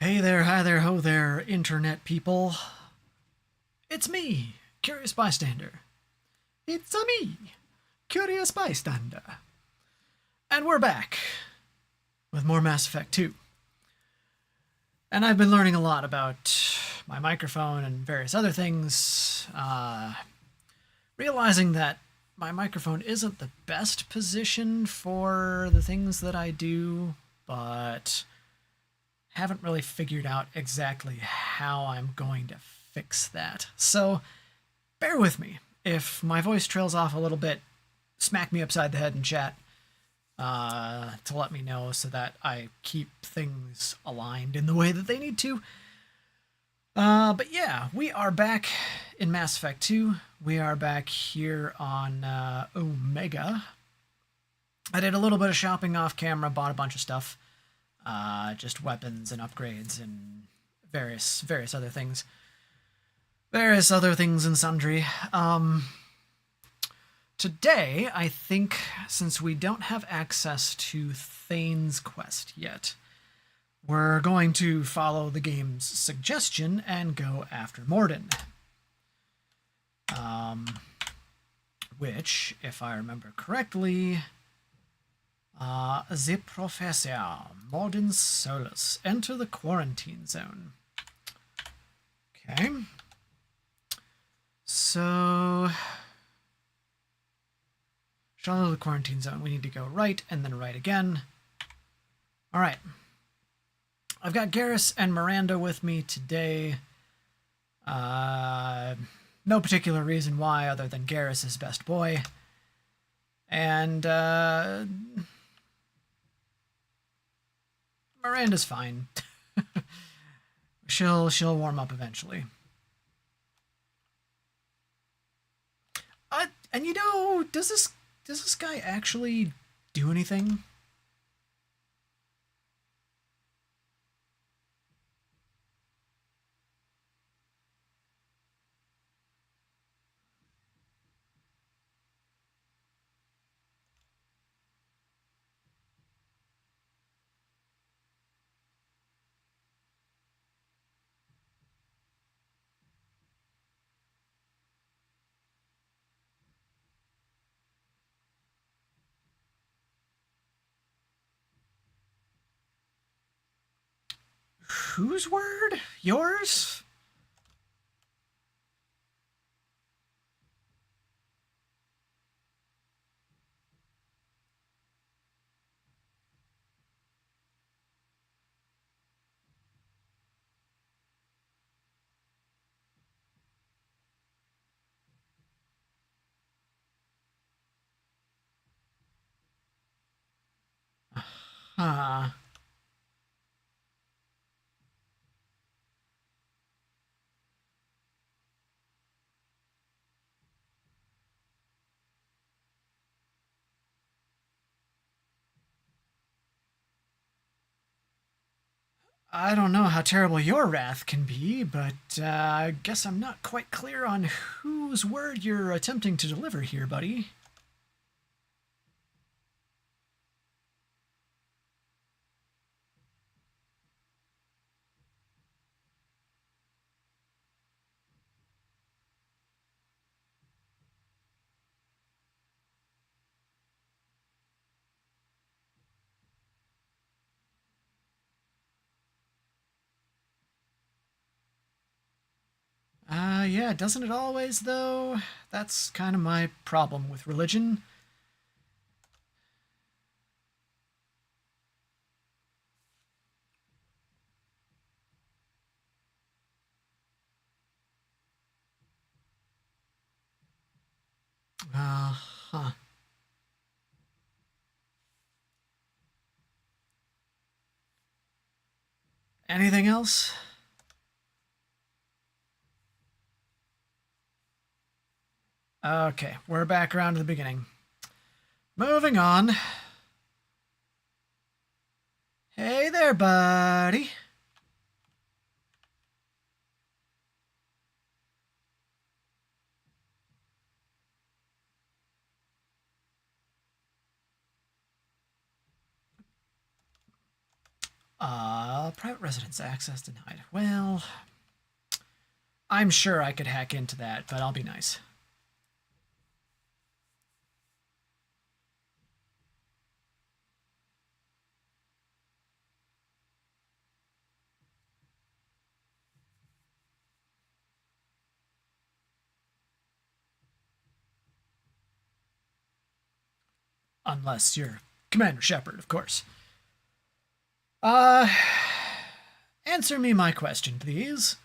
Hey there, hi there, ho there, internet people. It's me, Curious Bystander. It's me, Curious Bystander. And we're back with more Mass Effect 2. And I've been learning a lot about my microphone and various other things, realizing that my microphone isn't the best position for the things that I do, but haven't really figured out exactly how I'm going to fix that. So bear with me. If my voice trails off a little bit, smack me upside the head in chat to let me know so that I keep things aligned in the way that they need to. But yeah, we are back in Mass Effect 2. We are back here on Omega. I did a little bit of shopping off camera, bought a bunch of stuff. Just weapons and upgrades and various other things. Various other things and sundry. Today, I think, since we don't have access to Thane's quest yet, we're going to follow the game's suggestion and go after Mordin. Which, if I remember correctly, the Professor, Mordin Solus, enter the quarantine zone. Okay. So, follow the quarantine zone. We need to go right and then right again. All right. I've got Garrus and Miranda with me today. No particular reason why other than Garrus is best boy. And Miranda's fine. she'll warm up eventually. And you know, does this guy actually do anything? Whose word? Yours? Huh. I don't know how terrible your wrath can be, but I guess I'm not quite clear on whose word you're attempting to deliver here, buddy. Yeah, doesn't it always, though? That's kind of my problem with religion. Huh. Anything else? Okay, we're back around to the beginning. Moving on. Hey there, buddy. Private residence access denied. Well, I'm sure I could hack into that, but I'll be nice. Unless you're Commander Shepard, of course. Uh, Answer me my question, please.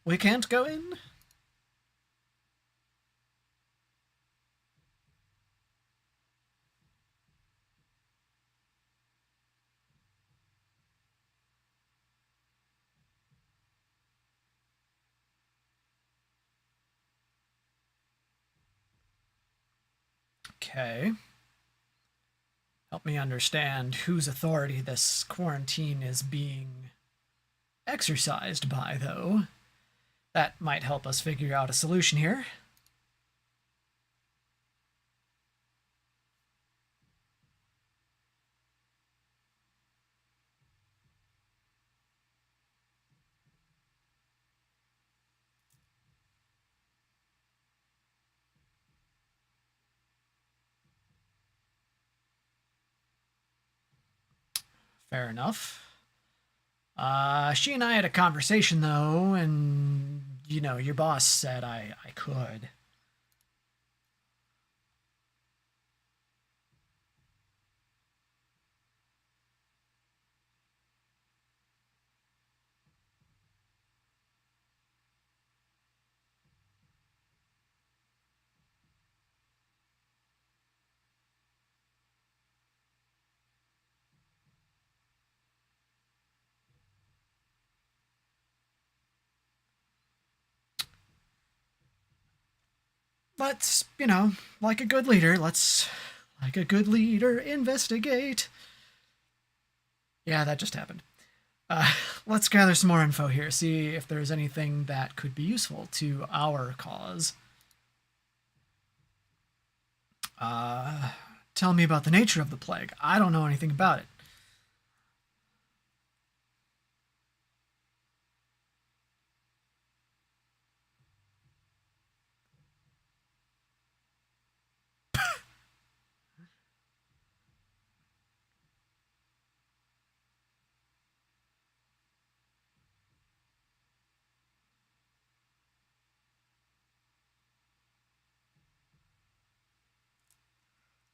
We can't go in? Okay. Help me understand whose authority this quarantine is being exercised by, though. That might help us figure out a solution here. Fair enough. She and I had a conversation, though, and, you know, your boss said I could. Let's, like a good leader, investigate. Yeah, that just happened. Let's gather some more info here, see if there's anything that could be useful to our cause. Tell me about the nature of the plague. I don't know anything about it.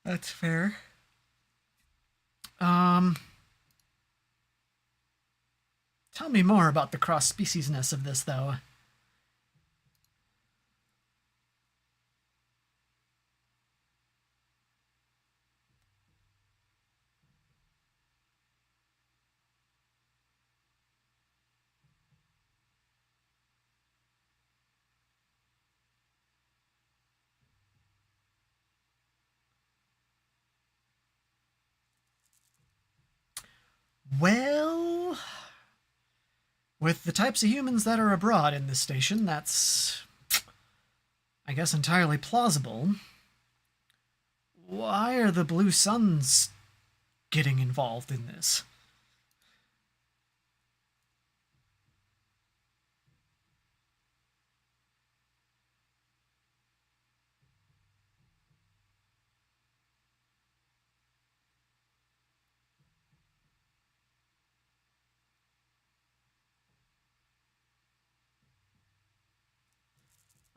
That's fair. Tell me more about the cross-speciesness of this, though. Well, with the types of humans that are abroad in this station, that's, I guess, entirely plausible. Why are the Blue Suns getting involved in this?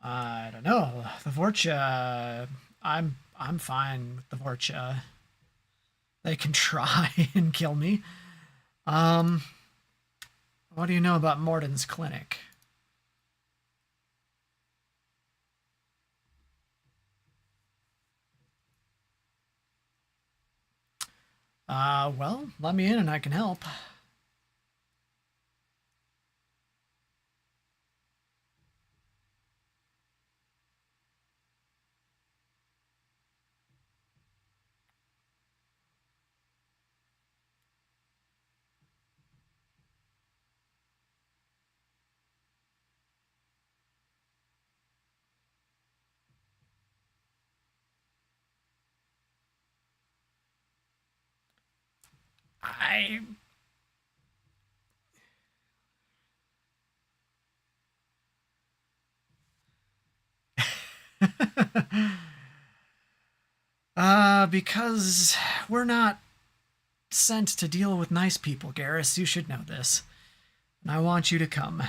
I don't know. The Vorcha, I'm fine with the Vorcha. They can try and kill me. What do you know about Morden's clinic? Well, let me in and I can help. I because we're not sent to deal with nice people, Garrus. You should know this. And I want you to come.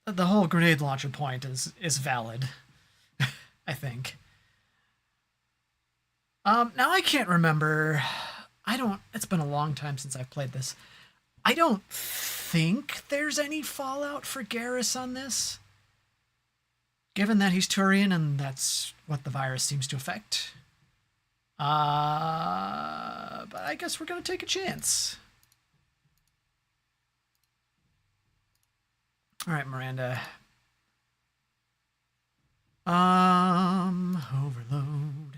The whole grenade launcher point is valid, I think. Now I can't remember. It's been a long time since I've played this. I don't think there's any fallout for Garrus on this. Given that he's Turian and that's what the virus seems to affect. But I guess we're gonna take a chance. All right, Miranda. Overload.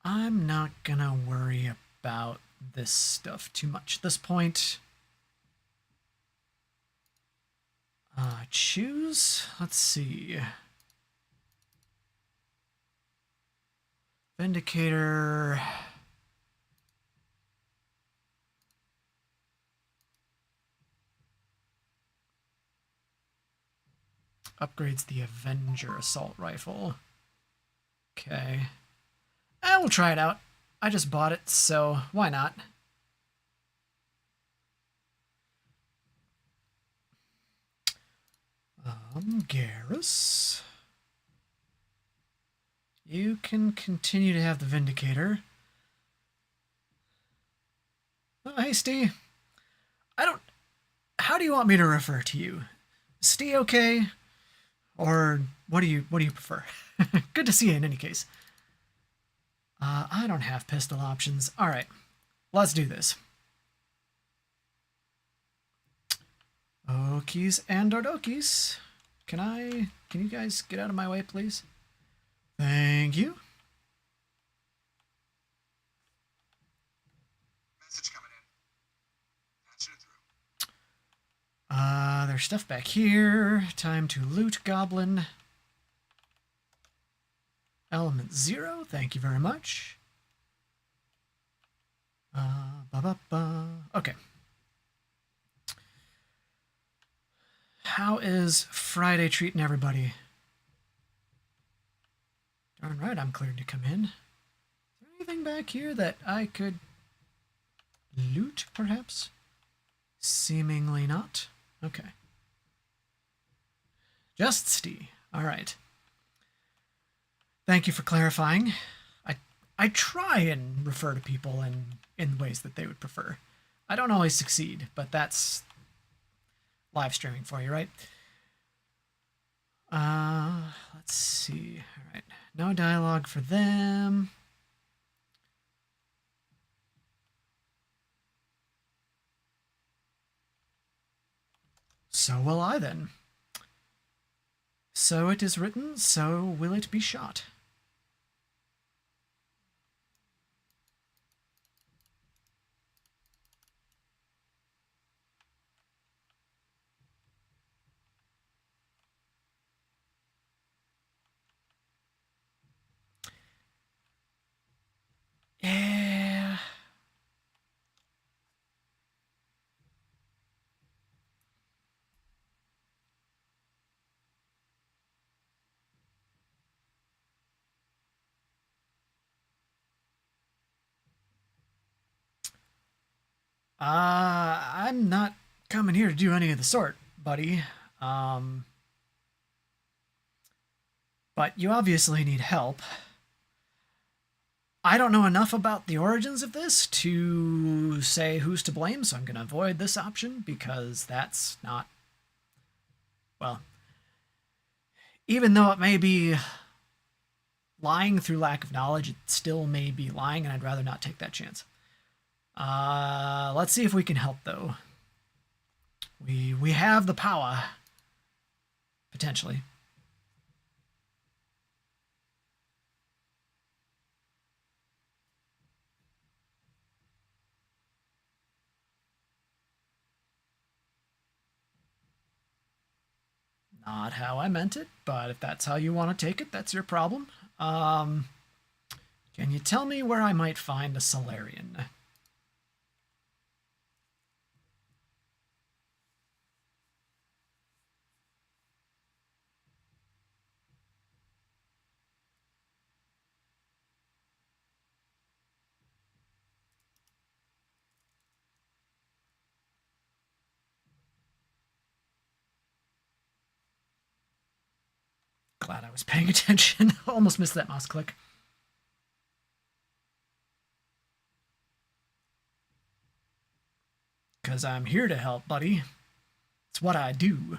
I'm not gonna worry about this stuff too much at this point. Choose? Let's see. Vindicator. Upgrades the Avenger assault rifle. Okay. We'll try it out. I just bought it, so why not? Garrus. You can continue to have the Vindicator. Hey, Steve. How do you want me to refer to you? Steve, okay? Or what do you prefer? Good to see you in any case. I don't have pistol options. All right, let's do this. Okies and Dodokies. Can you guys get out of my way, please? Thank you. Message coming in. Patching it through. There's stuff back here. Time to loot, Goblin. Element 0, thank you very much. Okay. How is Friday treating everybody? Darn right, I'm cleared to come in. Is there anything back here that I could loot, perhaps? Seemingly not. Okay. Just Stee. All right. Thank you for clarifying. I try and refer to people in ways that they would prefer. I don't always succeed, but that's live streaming for you, right? Let's see. All right. No dialogue for them. So will I then. So it is written, so will it be shot. Yeah. I'm not coming here to do any of the sort, buddy. But you obviously need help. I don't know enough about the origins of this to say who's to blame, so I'm going to avoid this option because that's not, well, even though it may be lying through lack of knowledge, it still may be lying, and I'd rather not take that chance. Let's see if we can help, though. We have the power, potentially. Not how I meant it, but if that's how you want to take it, that's your problem. Can you tell me where I might find a Solarian? Glad I was paying attention. Almost missed that mouse click. Because I'm here to help, buddy. It's what I do.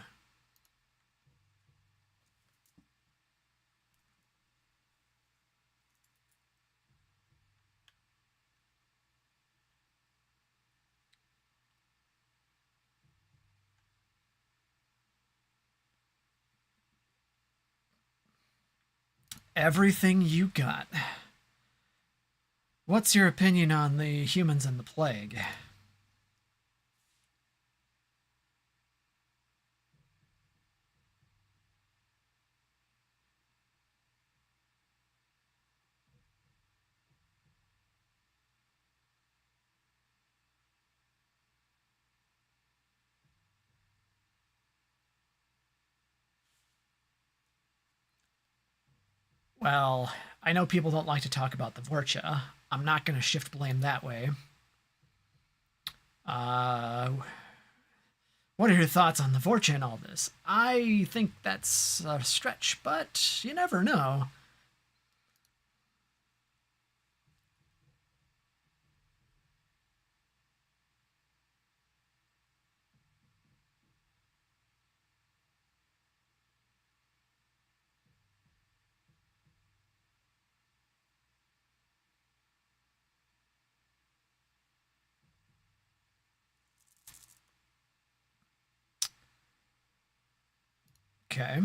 Everything you got. What's your opinion on the humans and the plague? Well, I know people don't like to talk about the Vorcha. I'm not going to shift blame that way. What are your thoughts on the Vorcha and all this? I think that's a stretch, but you never know. Okay.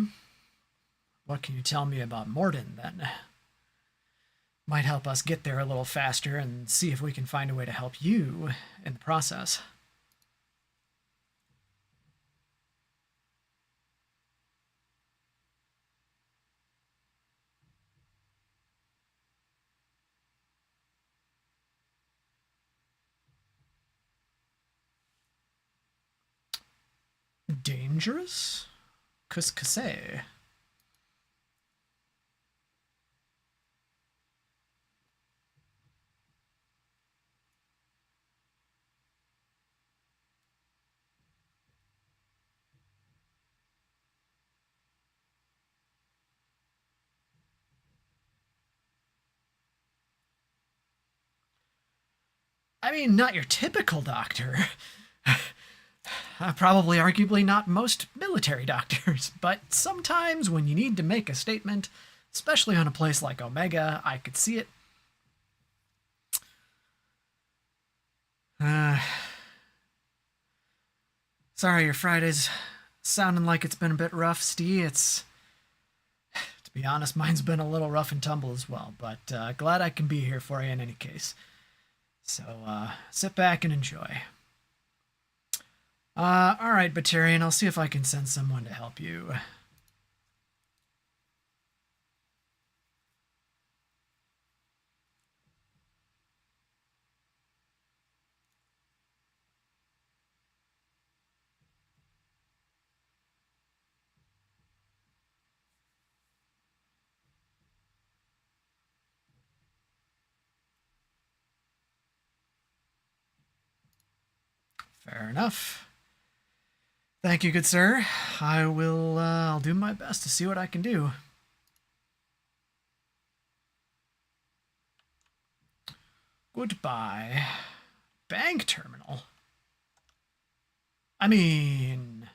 What can you tell me about Morden, then? Might help us get there a little faster and see if we can find a way to help you in the process. Dangerous? Qu'est-ce? I mean, not your typical doctor. Probably arguably not most military doctors, but sometimes when you need to make a statement, especially on a place like Omega, I could see it. Sorry, your Friday's sounding like it's been a bit rough, Steve. To be honest, mine's been a little rough and tumble as well, but glad I can be here for you in any case. So sit back and enjoy. Alright, Batarian, I'll see if I can send someone to help you. Fair enough. Thank you, good sir. I'll do my best to see what I can do. Goodbye. Bank terminal? I mean...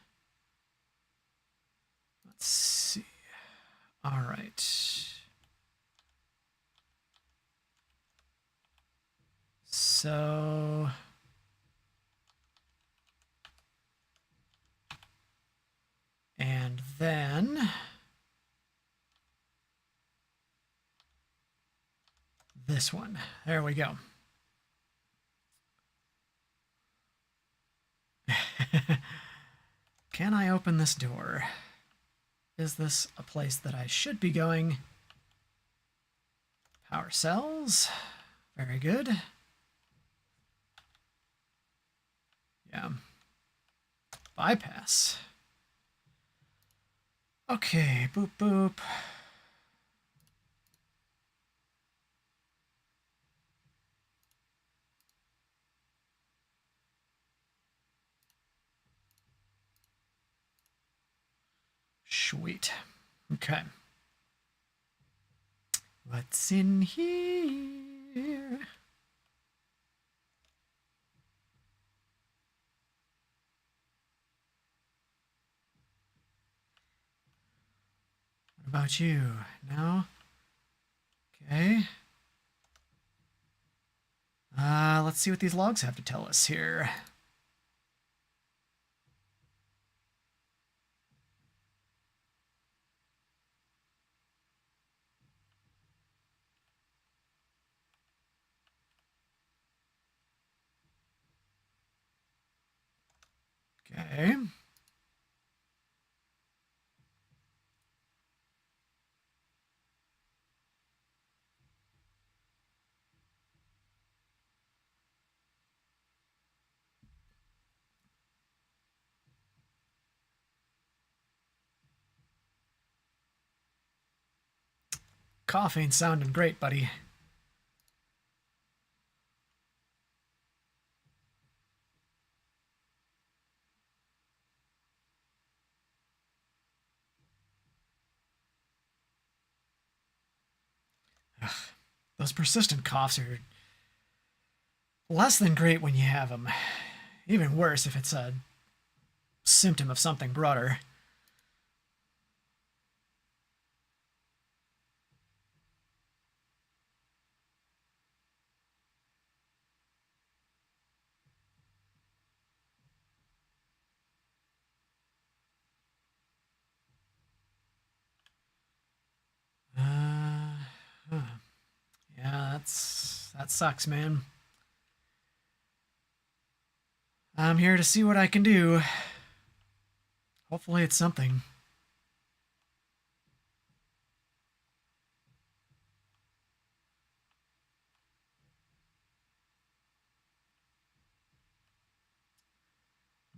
Let's see. Alright. So... And then... This one. There we go. Can I open this door? Is this a place that I should be going? Power cells. Very good. Yeah. Bypass. Okay, boop boop. Sweet. Okay. What's in here? What about you? No? Okay. Let's see what these logs have to tell us here. Okay. Coughing sounding great, buddy. Ugh, those persistent coughs are less than great when you have them. Even worse if it's a symptom of something broader. That sucks, man. I'm here to see what I can do. Hopefully it's something.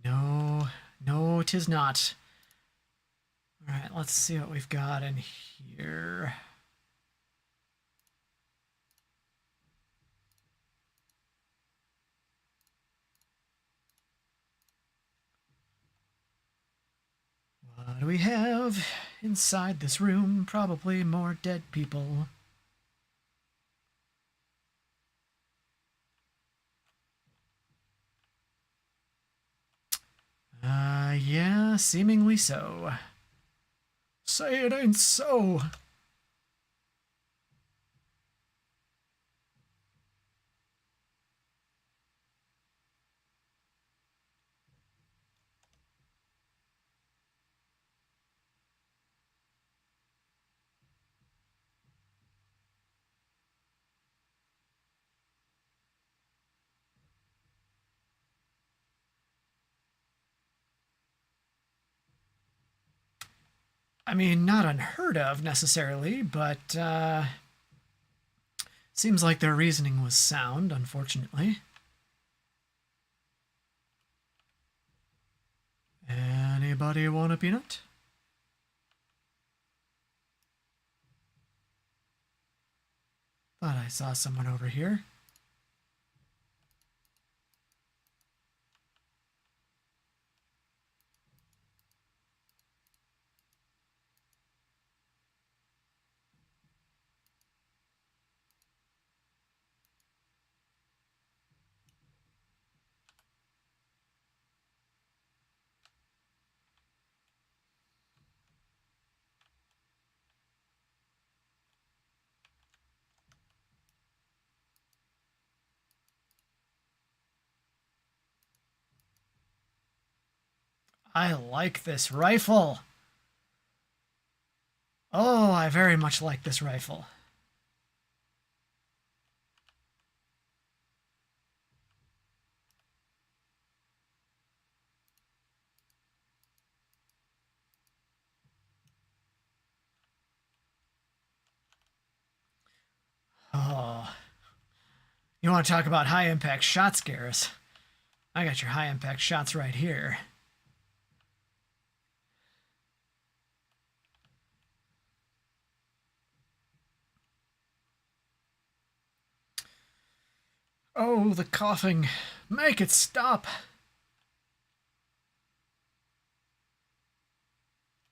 No, no, 'tis not. All right, let's see what we've got in here. What do we have inside this room? Probably more dead people. Yeah, seemingly so. Say it ain't so. I mean, not unheard of necessarily, but seems like their reasoning was sound, unfortunately. Anybody want a peanut? Thought I saw someone over here. I like this rifle. Oh, I very much like this rifle. Oh, you want to talk about high impact shot scares? I got your high impact shots right here. Oh, the coughing. Make it stop.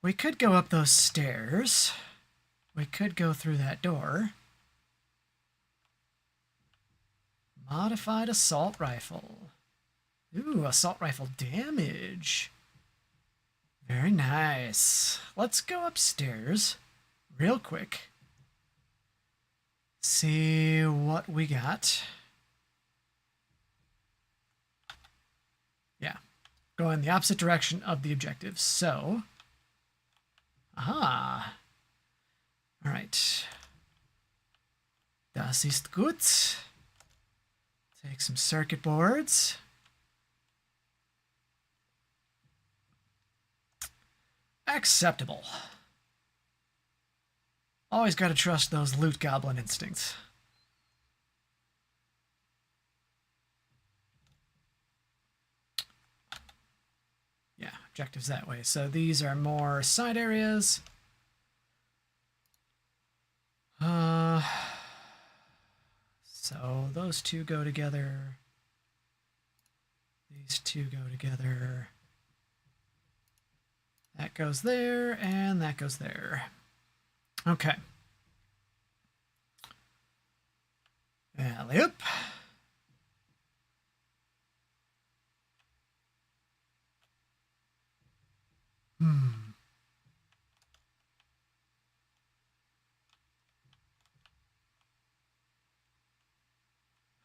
We could go up those stairs. We could go through that door. Modified assault rifle. Ooh, assault rifle damage. Very nice. Let's go upstairs real quick. See what we got. Yeah, go in the opposite direction of the objective. So, aha. All right. Das ist gut. Take some circuit boards. Acceptable. Always gotta trust those loot goblin instincts. Yeah, objectives that way. So these are more side areas. So those two go together. These two go together. That goes there, and that goes there. Okay. Alley-oop.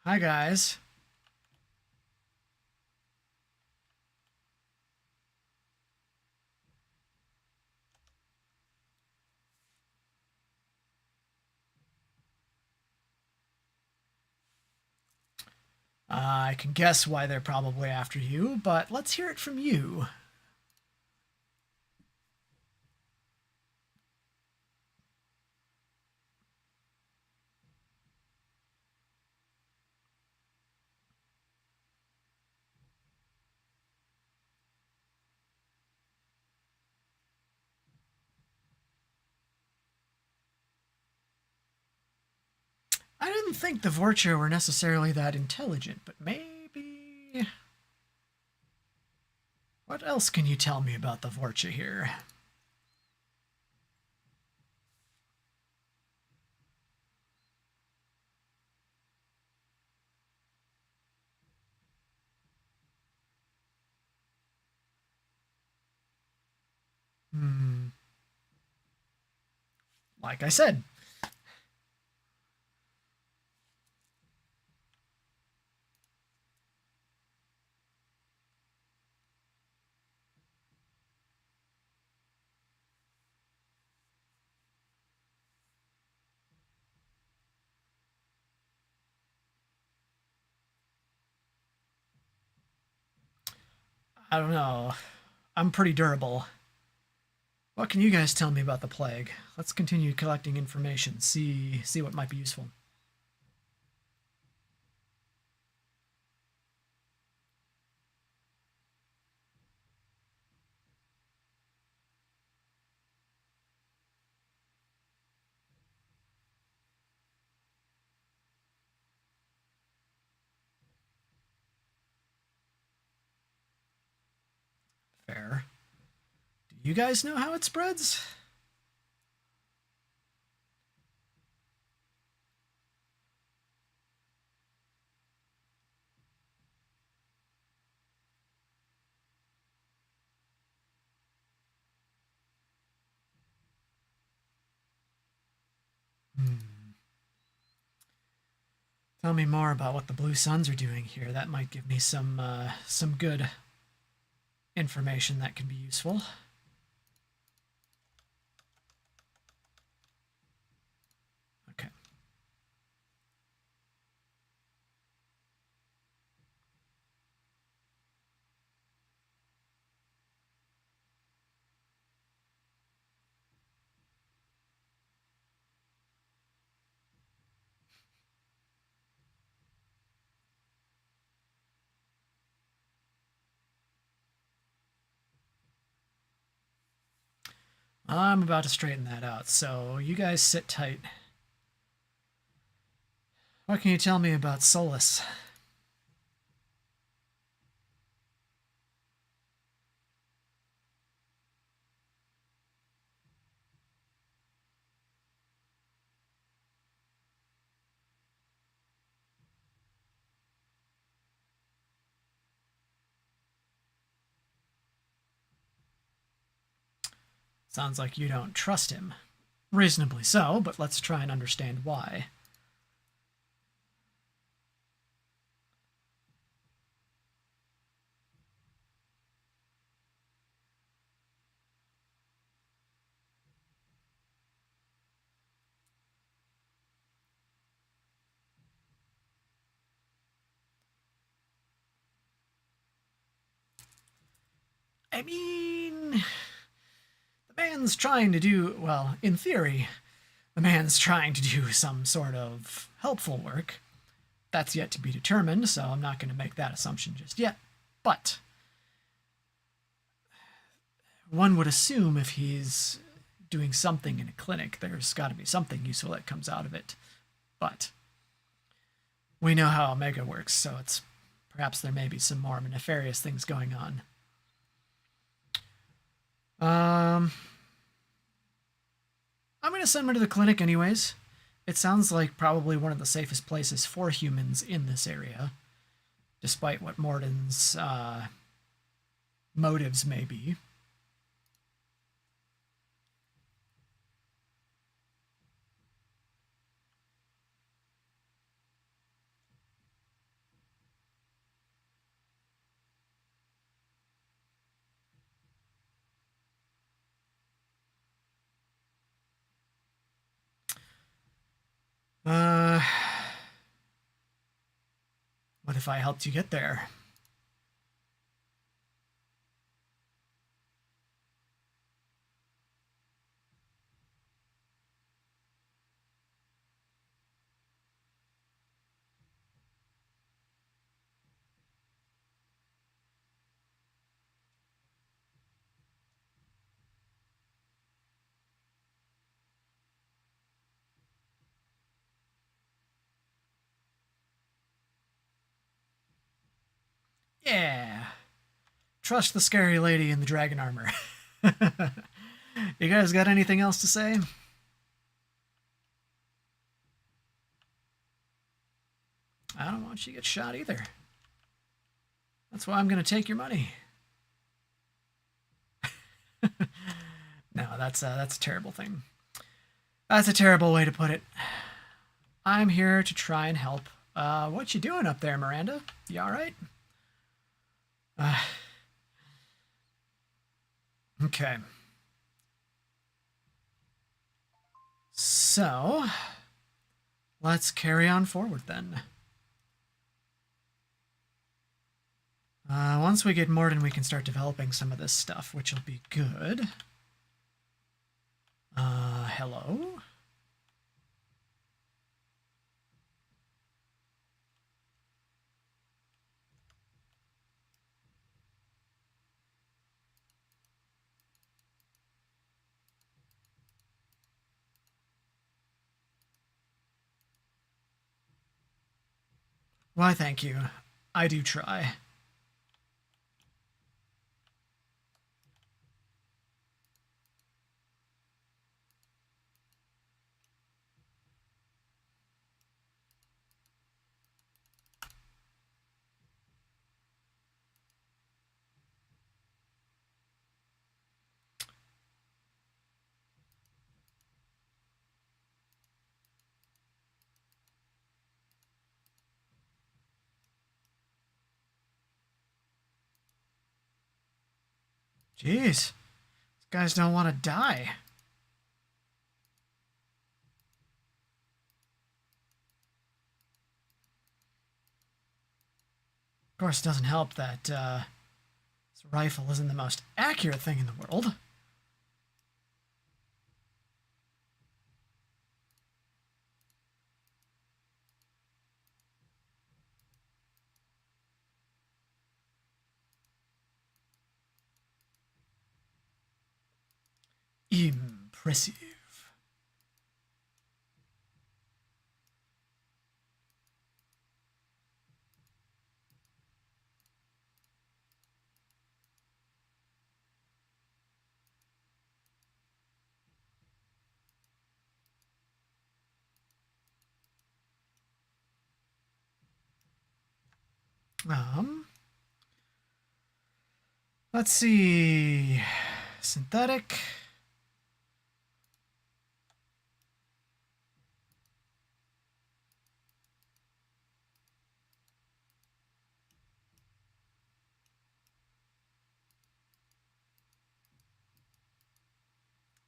Hi, guys. I can guess why they're probably after you, but let's hear it from you. I didn't think the Vorcha were necessarily that intelligent, but maybe... What else can you tell me about the Vorcha here? Hmm. Like I said, I don't know. I'm pretty durable. What can you guys tell me about the plague? Let's continue collecting information, see what might be useful. Fair. Do you guys know how it spreads? Hmm. Tell me more about what the Blue Suns are doing here. That might give me some good information that can be useful. Okay. I'm about to straighten that out, so you guys sit tight. What can you tell me about Solus? Sounds like you don't trust him. Reasonably so, but let's try and understand why. I mean, the man's trying to do, well, in theory, the man's trying to do some sort of helpful work. That's yet to be determined, so I'm not going to make that assumption just yet. But one would assume if he's doing something in a clinic, there's got to be something useful that comes out of it. But we know how Omega works, so it's perhaps there may be some more nefarious things going on. I'm going to send him to the clinic anyways. It sounds like probably one of the safest places for humans in this area, despite what Morden's motives may be. Let's What if I helped you get there? Yeah. Trust the scary lady in the dragon armor. You guys got anything else to say? I don't want you to get shot either. That's why I'm going to take your money. No, that's a terrible thing. That's a terrible way to put it. I'm here to try and help. What you doing up there, Miranda? You all right? Okay. So, let's carry on forward then. Once we get Morden, we can start developing some of this stuff, which will be good. Hello? Why, thank you. I do try. Jeez. These guys don't want to die. Of course, it doesn't help that this rifle isn't the most accurate thing in the world. Impressive. Let's see. Synthetic.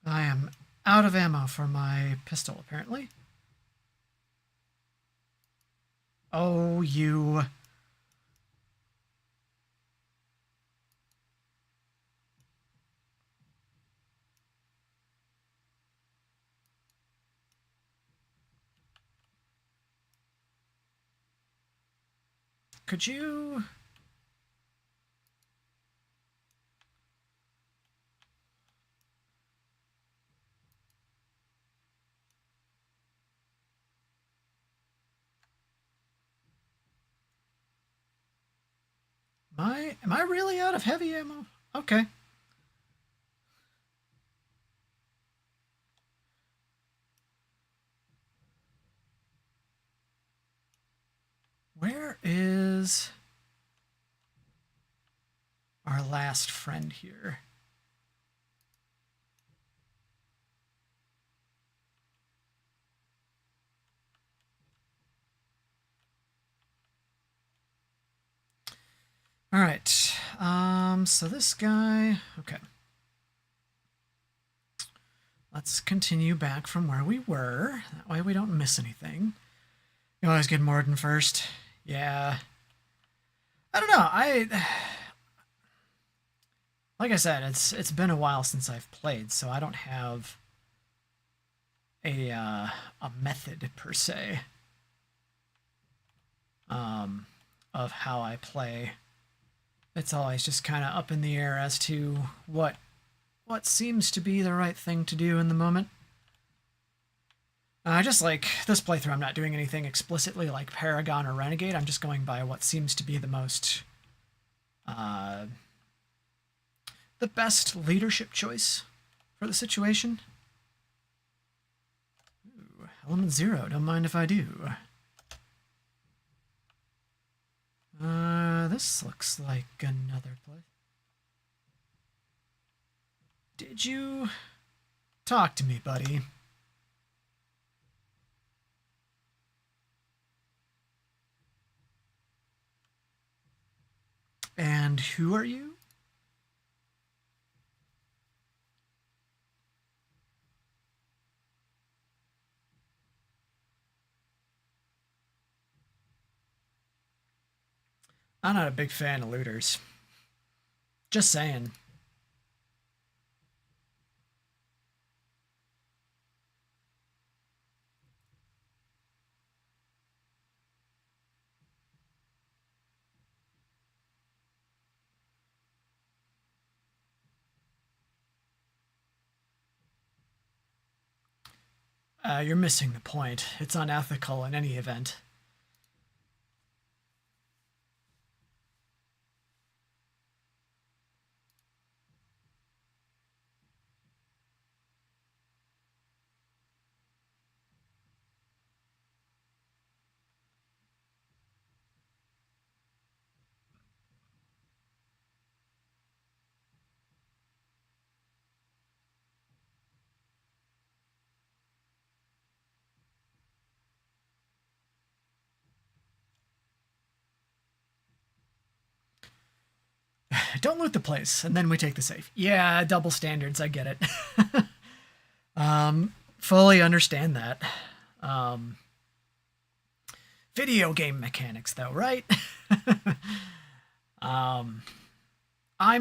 I am out of ammo for my pistol, apparently. Oh, you. Could you... Am I really out of heavy ammo? Okay. Where is our last friend here? All right. So this guy, okay. Let's continue back from where we were. That way we don't miss anything. You always get Morden first. Yeah. I don't know. Like I said, it's been a while since I've played, so I don't have a method per se of how I play. It's always just kind of up in the air as to what seems to be the right thing to do in the moment. Just like this playthrough, I'm not doing anything explicitly like Paragon or Renegade. I'm just going by what seems to be the most the best leadership choice for the situation. Ooh, element 0, don't mind if I do. This looks like another place. Did you talk to me, buddy? And who are you? I'm not a big fan of looters. Just saying. You're missing the point. It's unethical in any event. Don't loot the place, and then we take the safe. Yeah, double standards, I get it. Fully understand that. Video game mechanics, though, right? I'm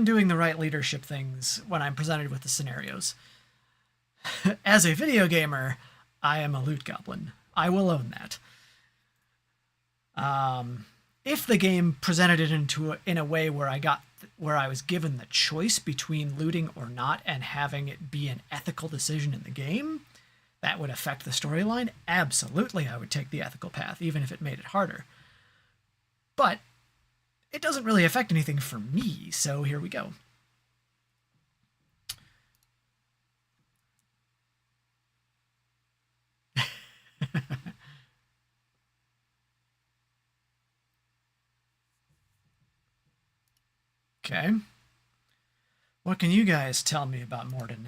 doing the right leadership things when I'm presented with the scenarios. As a video gamer, I am a loot goblin. I will own that. If the game presented it in a way where I was given the choice between looting or not and having it be an ethical decision in the game that would affect the storyline, absolutely I would take the ethical path, even if it made it harder. But it doesn't really affect anything for me, so here we go. Okay. What can you guys tell me about Morden?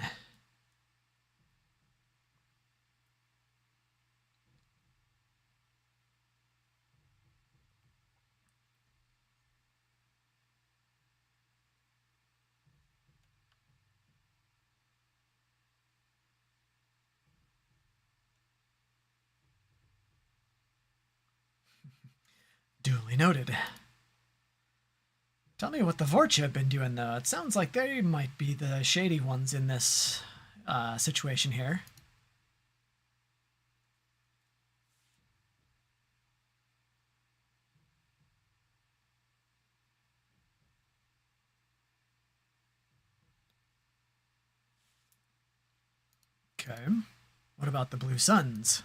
Duly noted. Tell me what the Vorcha have been doing, though. It sounds like they might be the shady ones in this situation here. Okay. What about the Blue Suns?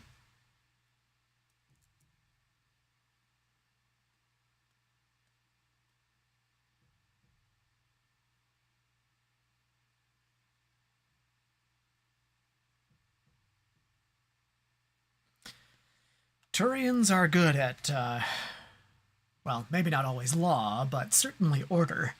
Turians are good at, well, maybe not always law, but certainly order.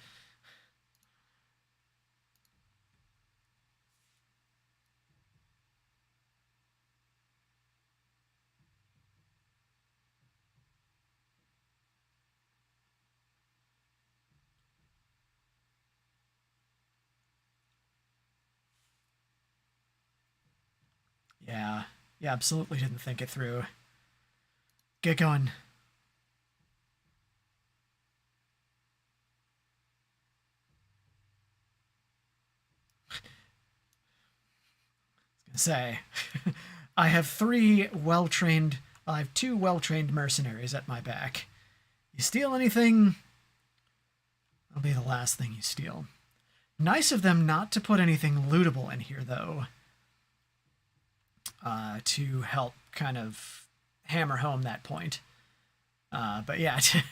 Yeah, absolutely didn't think it through. Get going. Say, I have two well-trained mercenaries at my back. You steal anything, that'll be the last thing you steal. Nice of them not to put anything lootable in here, though, to help kind of hammer home that point. But yeah, to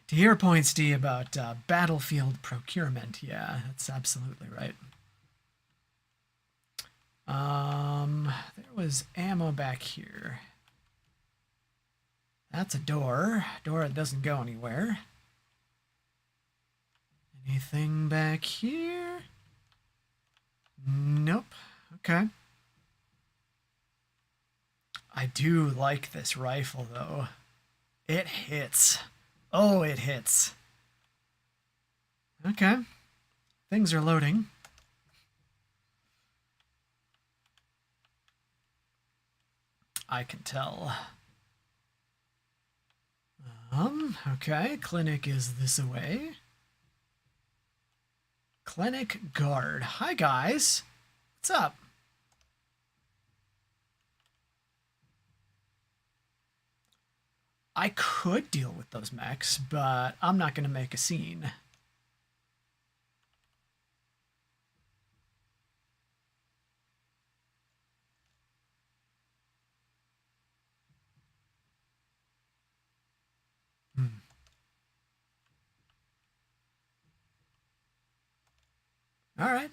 your point, Steve, about battlefield procurement, yeah, that's absolutely right. There was ammo back here. That's a door. Door that doesn't go anywhere. Anything back here? Nope. Okay. I do like this rifle, though. It hits. Oh, it hits. Okay. Things are loading. I can tell. Okay. Clinic is this away. Clinic guard. Hi, guys. What's up? I could deal with those mechs, but I'm not going to make a scene. All right.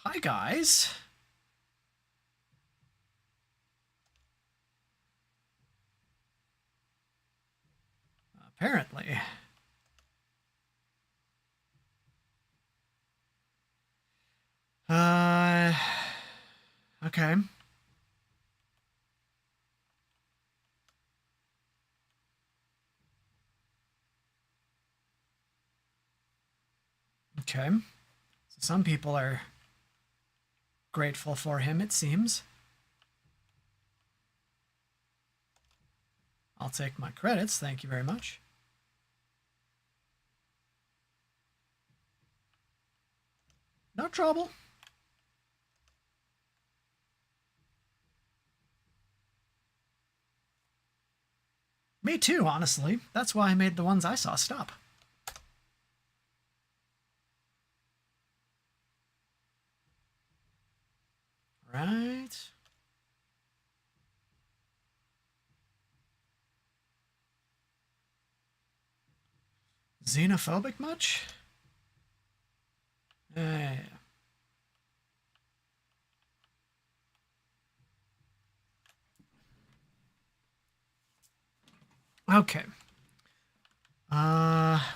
Hi, guys. Apparently. Okay. Okay. So some people are grateful for him, it seems. I'll take my credits, thank you very much. No trouble. Me too, honestly. That's why I made the ones I saw stop. Right. Xenophobic much? Yeah. Okay.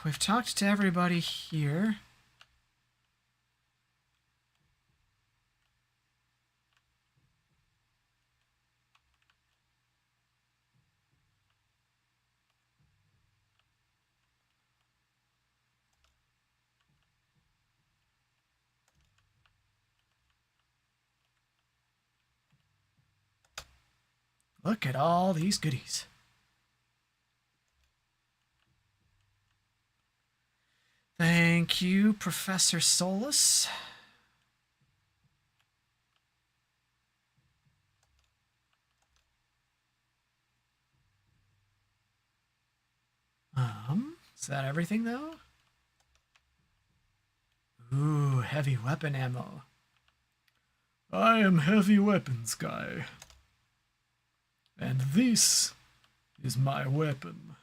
We've talked to everybody here. Look at all these goodies. Thank you, Professor Solus. Is that everything, though? Ooh, heavy weapon ammo. I am heavy weapons guy. And this is my weapon.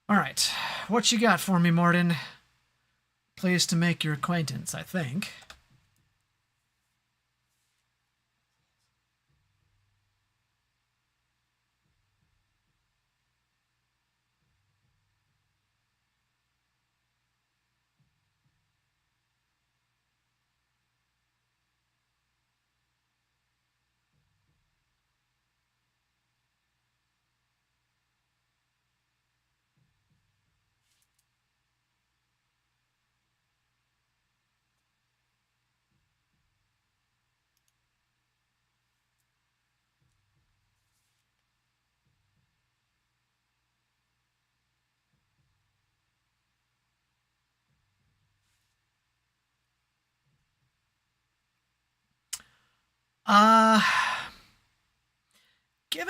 Alright, what you got for me, Morton? Pleased to make your acquaintance, I think.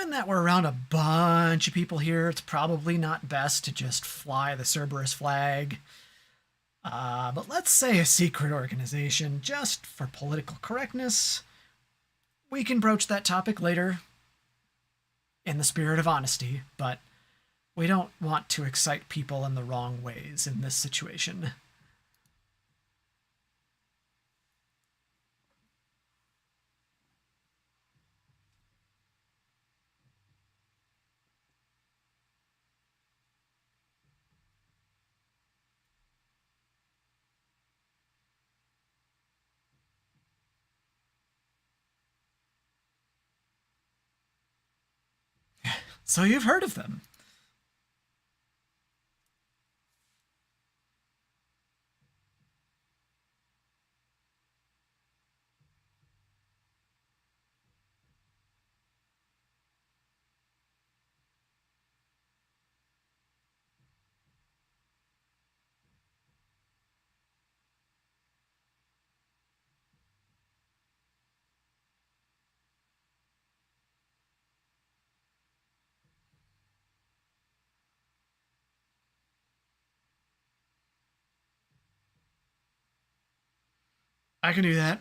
given that we're around a bunch of people here, it's probably not best to just fly the Cerberus flag. But let's say a secret organization, just for political correctness. We can broach that topic later in the spirit of honesty, but we don't want to excite people in the wrong ways in this situation. So you've heard of them. I can do that.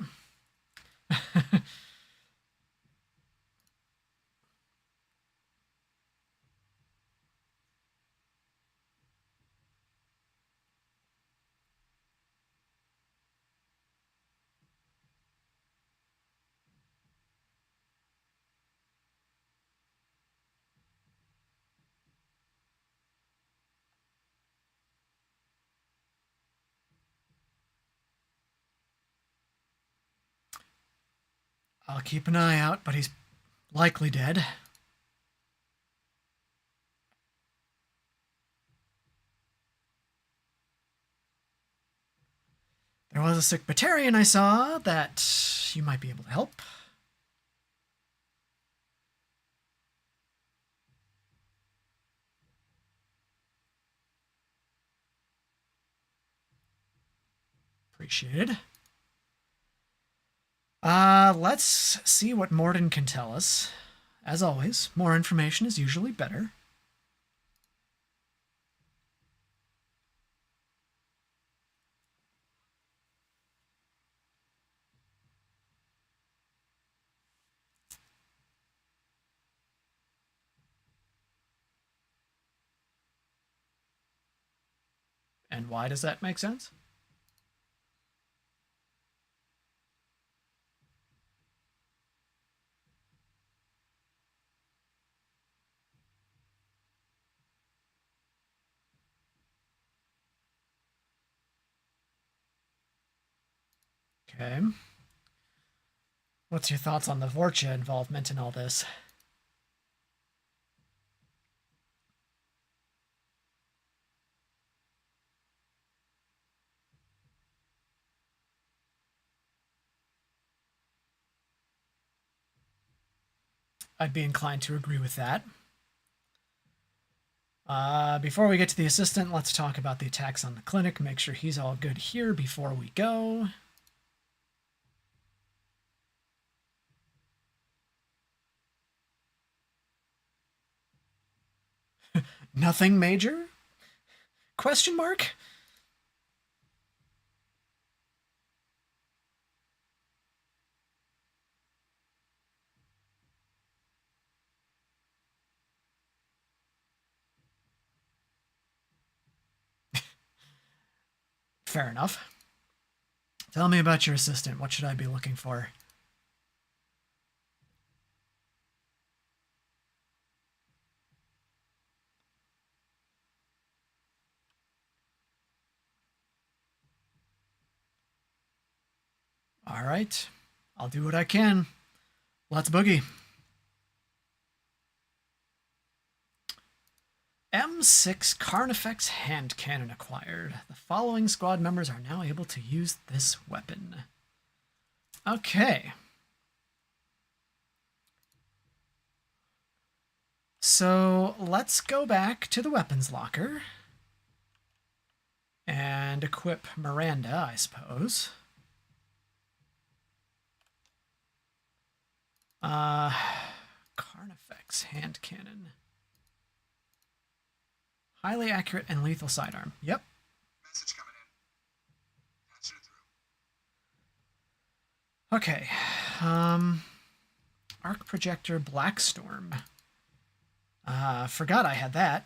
I'll keep an eye out, but he's likely dead. There was a sick Batarian I saw that you might be able to help. Appreciated. Let's see what Morden can tell us. As always, more information is usually better. And why does that make sense? Okay. What's your thoughts on the Vorcha involvement in all this? I'd be inclined to agree with that. Before we get to the assistant, let's talk about the attacks on the clinic. Make sure he's all good here before we go. Nothing major? Question mark? Fair enough. Tell me about your assistant. What should I be looking for? All right. I'll do what I can. Let's boogie. M6 Carnifex hand cannon acquired. The following squad members are now able to use this weapon. Okay. So let's go back to the weapons locker and equip Miranda, I suppose. Carnifex hand cannon. Highly accurate and lethal sidearm. Yep. Message coming in. Patching it through. Okay. Arc projector Blackstorm. Forgot I had that.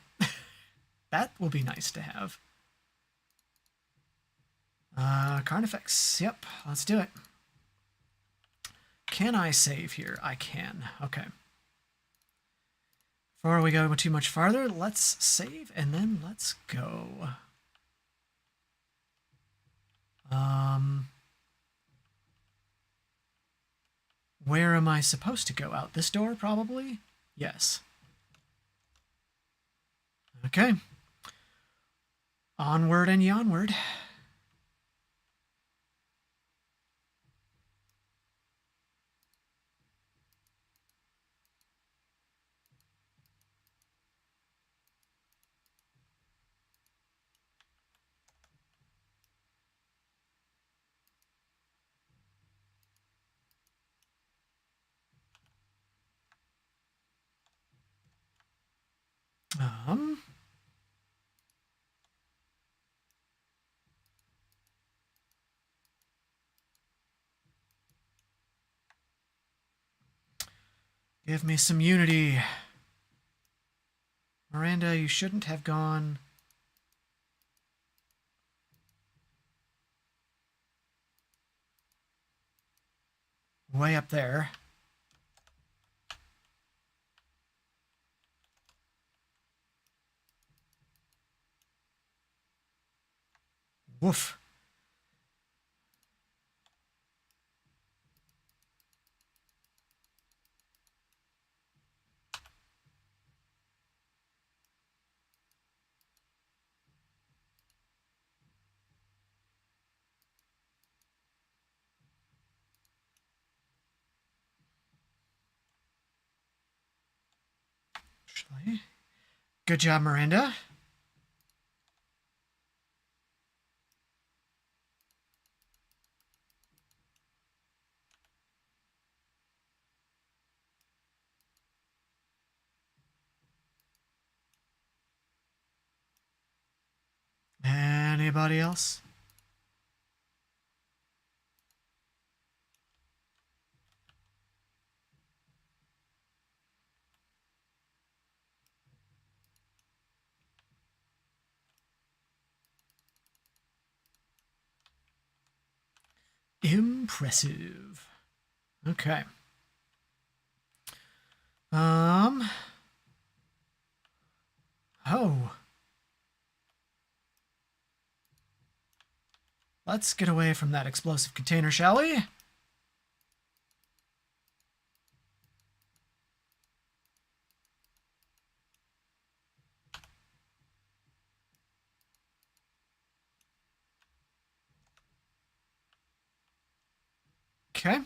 That will be nice to have. Carnifex. Yep, let's do it. Can I save here? I can. Okay. Before we go too much farther, let's save and then let's go. Where am I supposed to go? Out this door, probably? Yes. Okay. Onward and yonward. Give me some unity. Miranda, you shouldn't have gone way up there. Woof. Actually. Good job, Miranda. Anybody else? Impressive. Okay. Oh. Let's get away from that explosive container, shall we? Okay.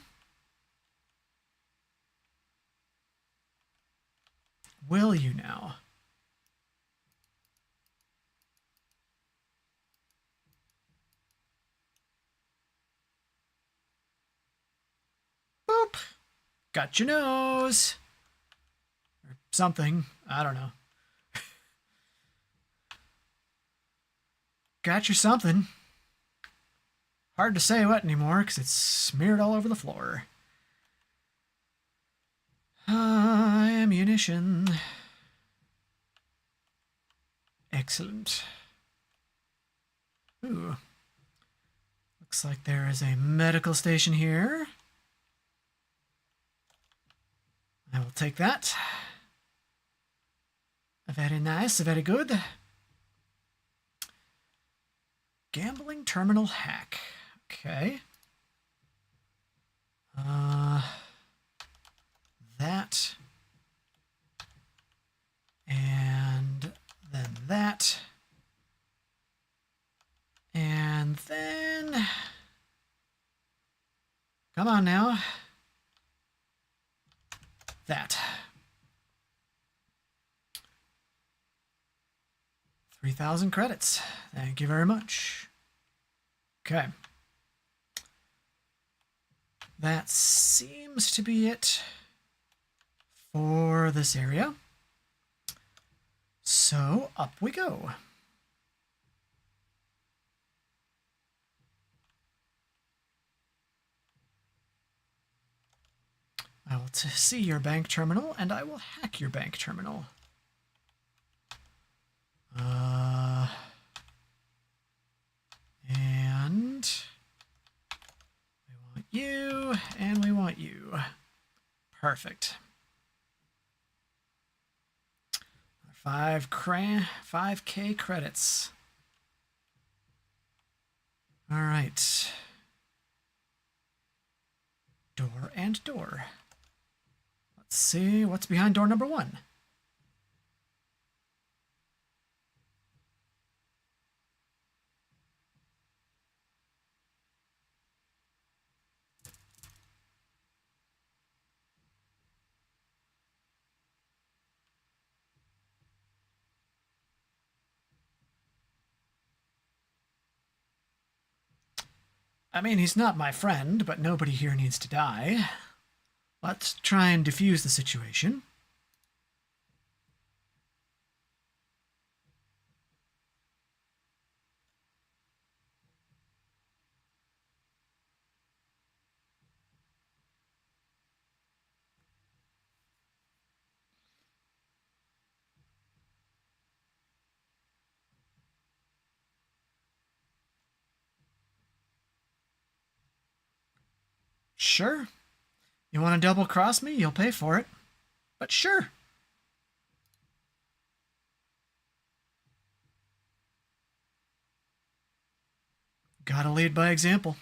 Will you now? Boop. Got your nose. Or something. I don't know. Got your something. Hard to say what anymore because it's smeared all over the floor. Ammunition. Excellent. Ooh. Looks like there is a medical station here. I will take that. Very nice, very good. Gambling terminal hack. Okay. That. And then that. And then... Come on now. That. 3,000 credits. Thank you very much. Okay. That seems to be it for this area. So up we go. I will see your bank terminal, and I will hack your bank terminal. And we want you, and we want you. Perfect. 5K credits. All right. Door and door. Let's see what's behind door number 1. I mean, he's not my friend, but nobody here needs to die. Let's try and defuse the situation. Sure. You want to double cross me? You'll pay for it. But sure. Gotta lead by example.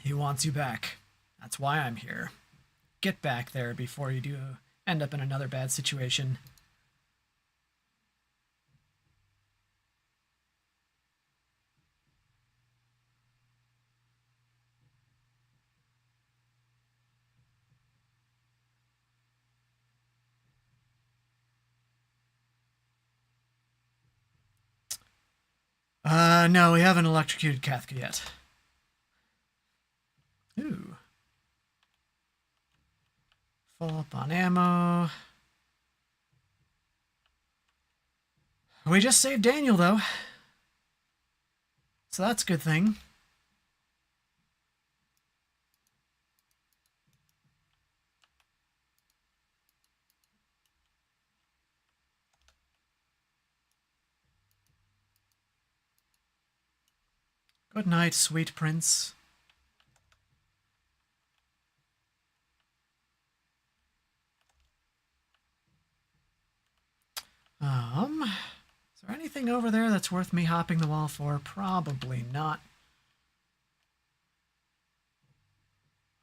He wants you back. That's why I'm here. Get back there before you do end up in another bad situation. No, we haven't electrocuted Kathka yet. Ooh. Full up on ammo. We just saved Daniel, though. So that's a good thing. Good night, sweet prince. Is there anything over there that's worth me hopping the wall for? Probably not.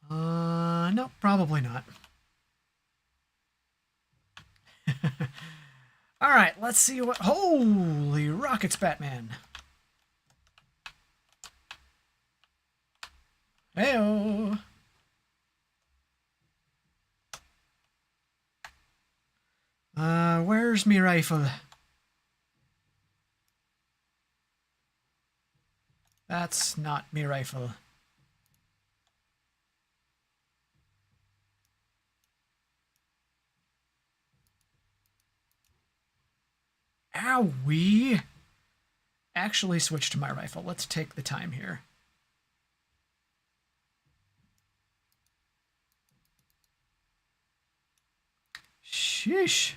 No, probably not. All right, let's see what... Holy rockets, Batman. Heyo. Where's me rifle? That's not me rifle. Owie! Actually switch to my rifle. Let's take the time here. Sheesh.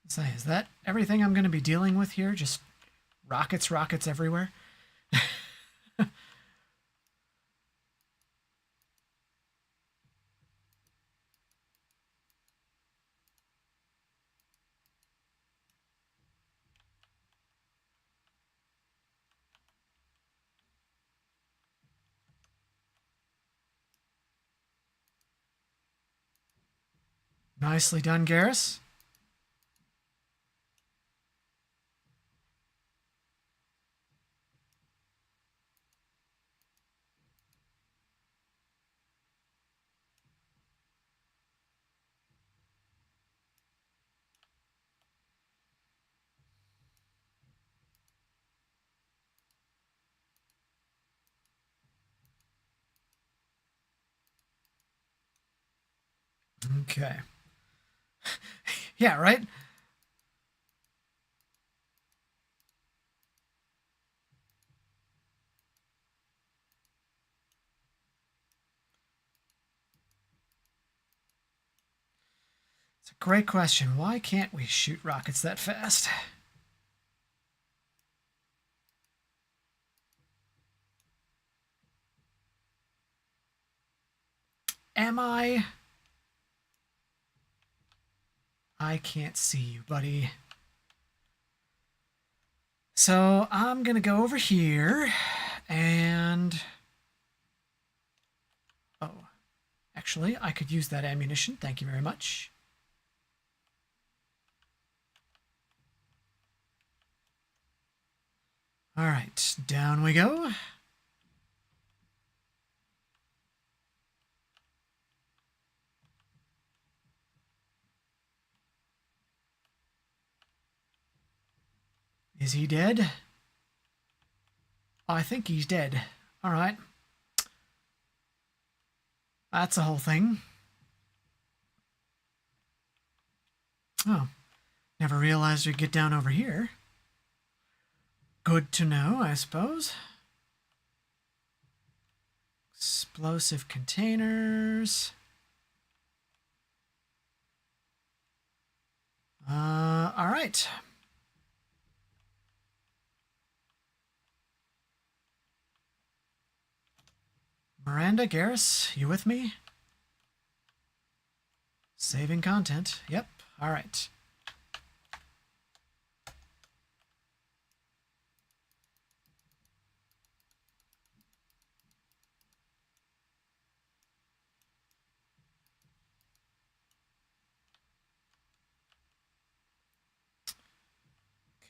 Say, is that everything I'm going to be dealing with here? Just rockets, rockets everywhere? Nicely done, Garrus. Okay. Yeah, right? It's a great question. Why can't we shoot rockets that fast? Am I? I can't see you, buddy. So I'm going to go over here and... Oh, actually, I could use that ammunition. Thank you very much. All right, down we go. Is he dead? I think he's dead. All right. That's the whole thing. Oh, never realized we'd get down over here. Good to know, I suppose. Explosive containers. All right. Miranda, Garrus, you with me? Saving content. Yep. All right.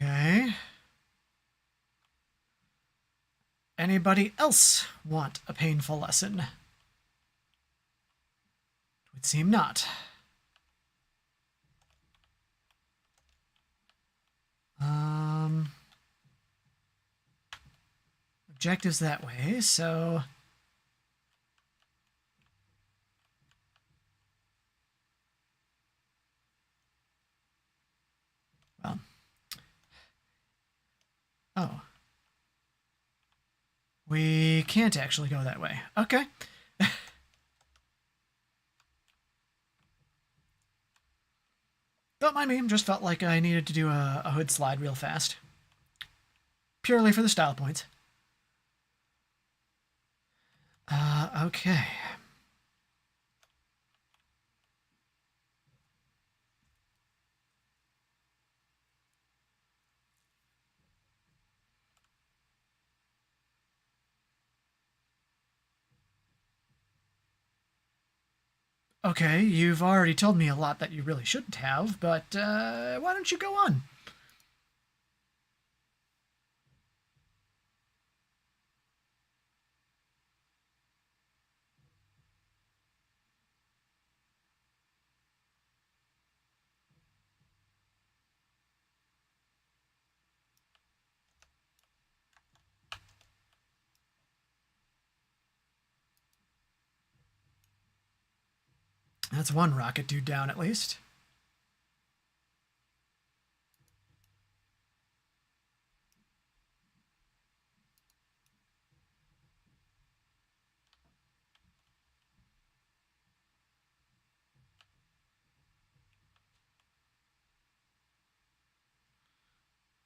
Okay. Anybody else want a painful lesson? It would seem not. Objectives that way, so... Well. Oh. We can't actually go that way. Okay. Don't mind me, just felt like I needed to do a hood slide real fast. Purely for the style points. Okay. Okay, you've already told me a lot that you really shouldn't have, but why don't you go on? That's one rocket dude down, at least.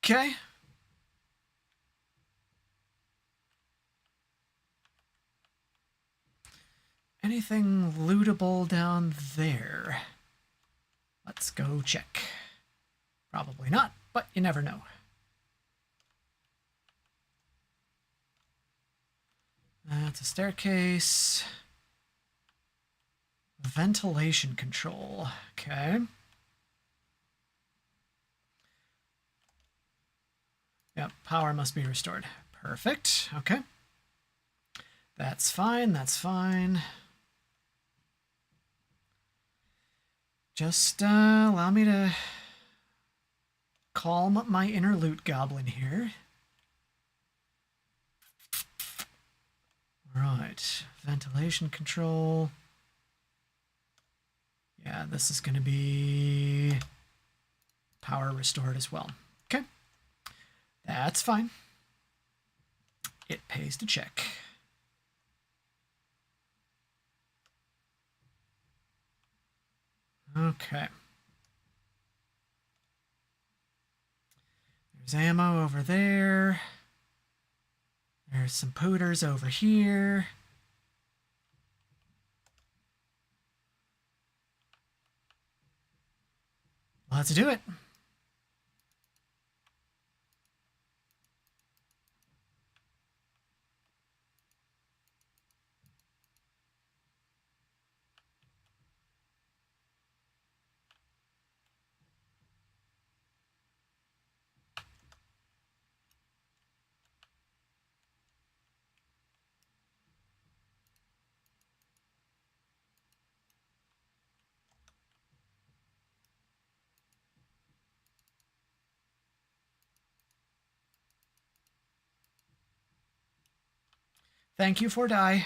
Okay. Anything lootable down there? Let's go check. Probably not, but you never know. That's a staircase. Ventilation control. Okay. Yep, power must be restored. Perfect. Okay. That's fine, that's fine. Just allow me to calm my inner loot goblin here. Right, ventilation control. Yeah, this is going to be power restored as well. Okay. That's fine. It pays to check. Okay. There's ammo over there. There's some pooters over here. Let's do it. Thank you for die.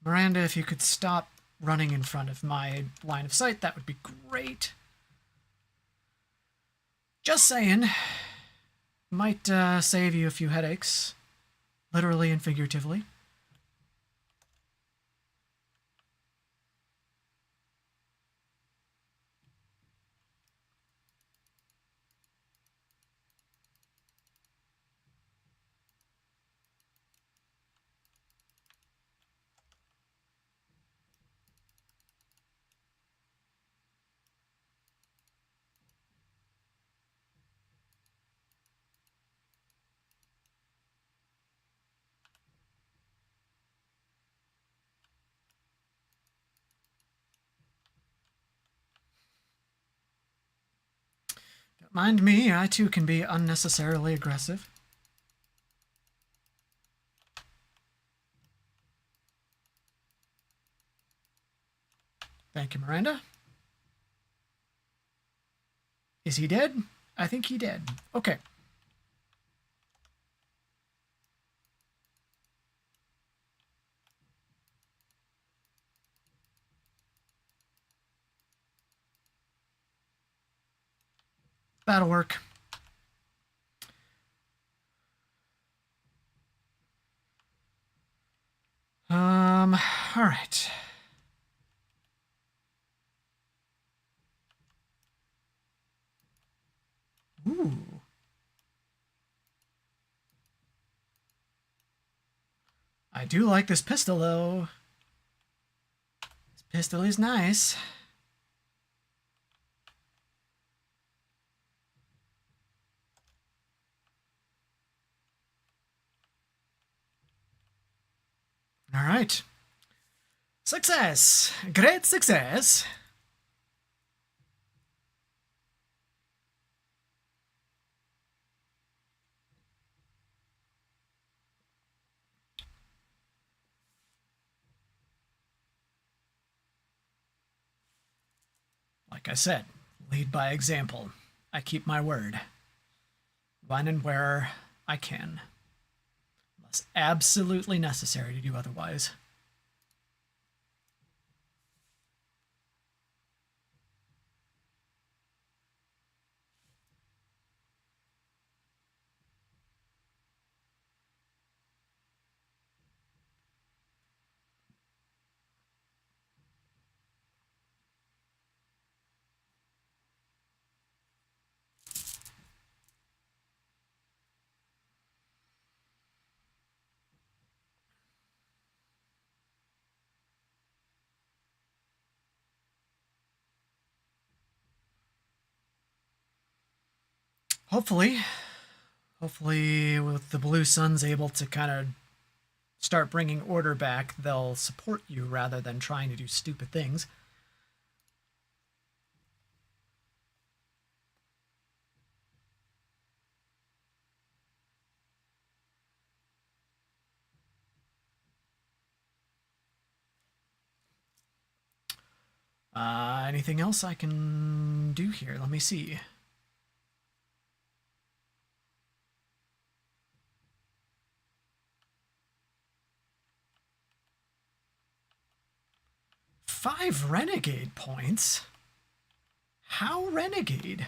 Miranda, if you could stop running in front of my line of sight, that would be great. Just saying. Might save you a few headaches, literally and figuratively. Don't mind me, I too can be unnecessarily aggressive. Thank you, Miranda. Is he dead? I think he did. Okay. That'll work. All right. Ooh. I do like this pistol, though. This pistol is nice. All right. Success! Great success! Like I said, lead by example. I keep my word. When and where I can. Unless absolutely necessary to do otherwise. Hopefully, with the Blue Suns able to kind of start bringing order back, they'll support you rather than trying to do stupid things. Anything else I can do here? Let me see. Five renegade points? How renegade?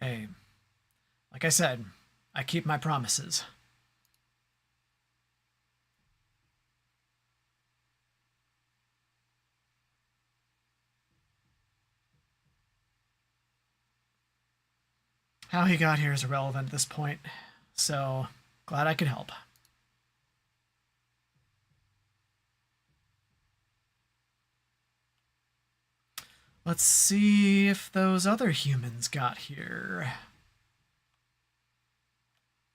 Hey, like I said, I keep my promises. How he got here is irrelevant at this point, so glad I could help. Let's see if those other humans got here.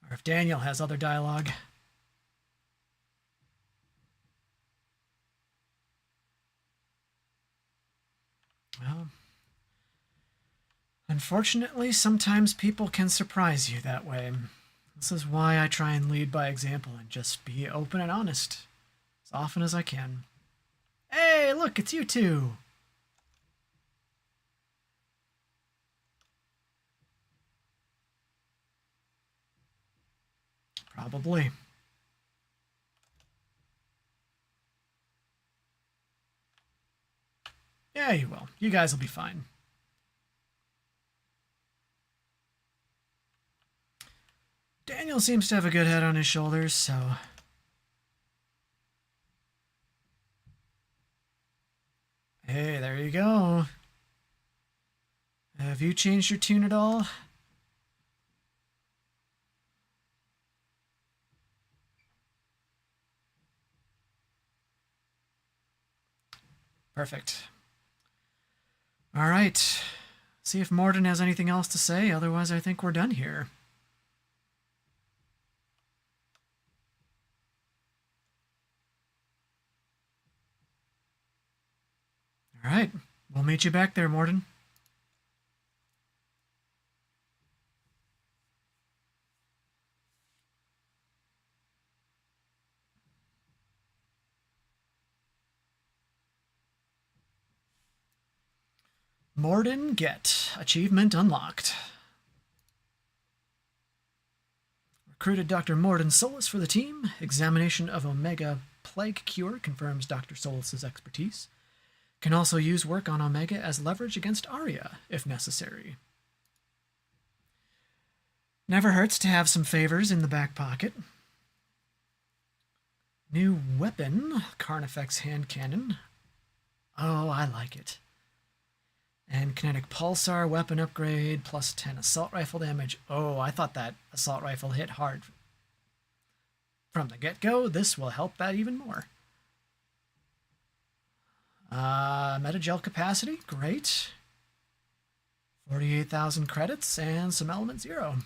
Or if Daniel has other dialogue. Well, unfortunately, sometimes people can surprise you that way. This is why I try and lead by example and just be open and honest as often as I can. Hey, look, it's you two! Probably. Yeah, you will. You guys will be fine. Daniel seems to have a good head on his shoulders, so... Hey, there you go. Have you changed your tune at all? Perfect. All right. See if Morden has anything else to say, otherwise I think we're done here. All right. We'll meet you back there, Morden. Morden get. Achievement unlocked. Recruited Dr. Morden Solus for the team. Examination of Omega Plague Cure confirms Dr. Solus's expertise. Can also use work on Omega as leverage against Arya, if necessary. Never hurts to have some favors in the back pocket. New weapon, Carnifex hand cannon. Oh, I like it. And kinetic pulsar weapon upgrade, plus 10 assault rifle damage. Oh, I thought that assault rifle hit hard from the get-go. This will help that even more. Metagel capacity, great. 48,000 credits and some element 0.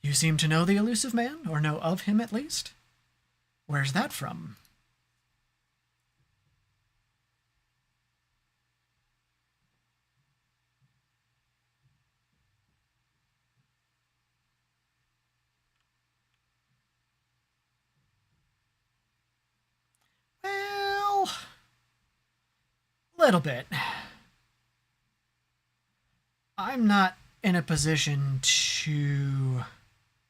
You seem to know the elusive man, or know of him at least? Where's that from? Well, little bit. I'm not in a position to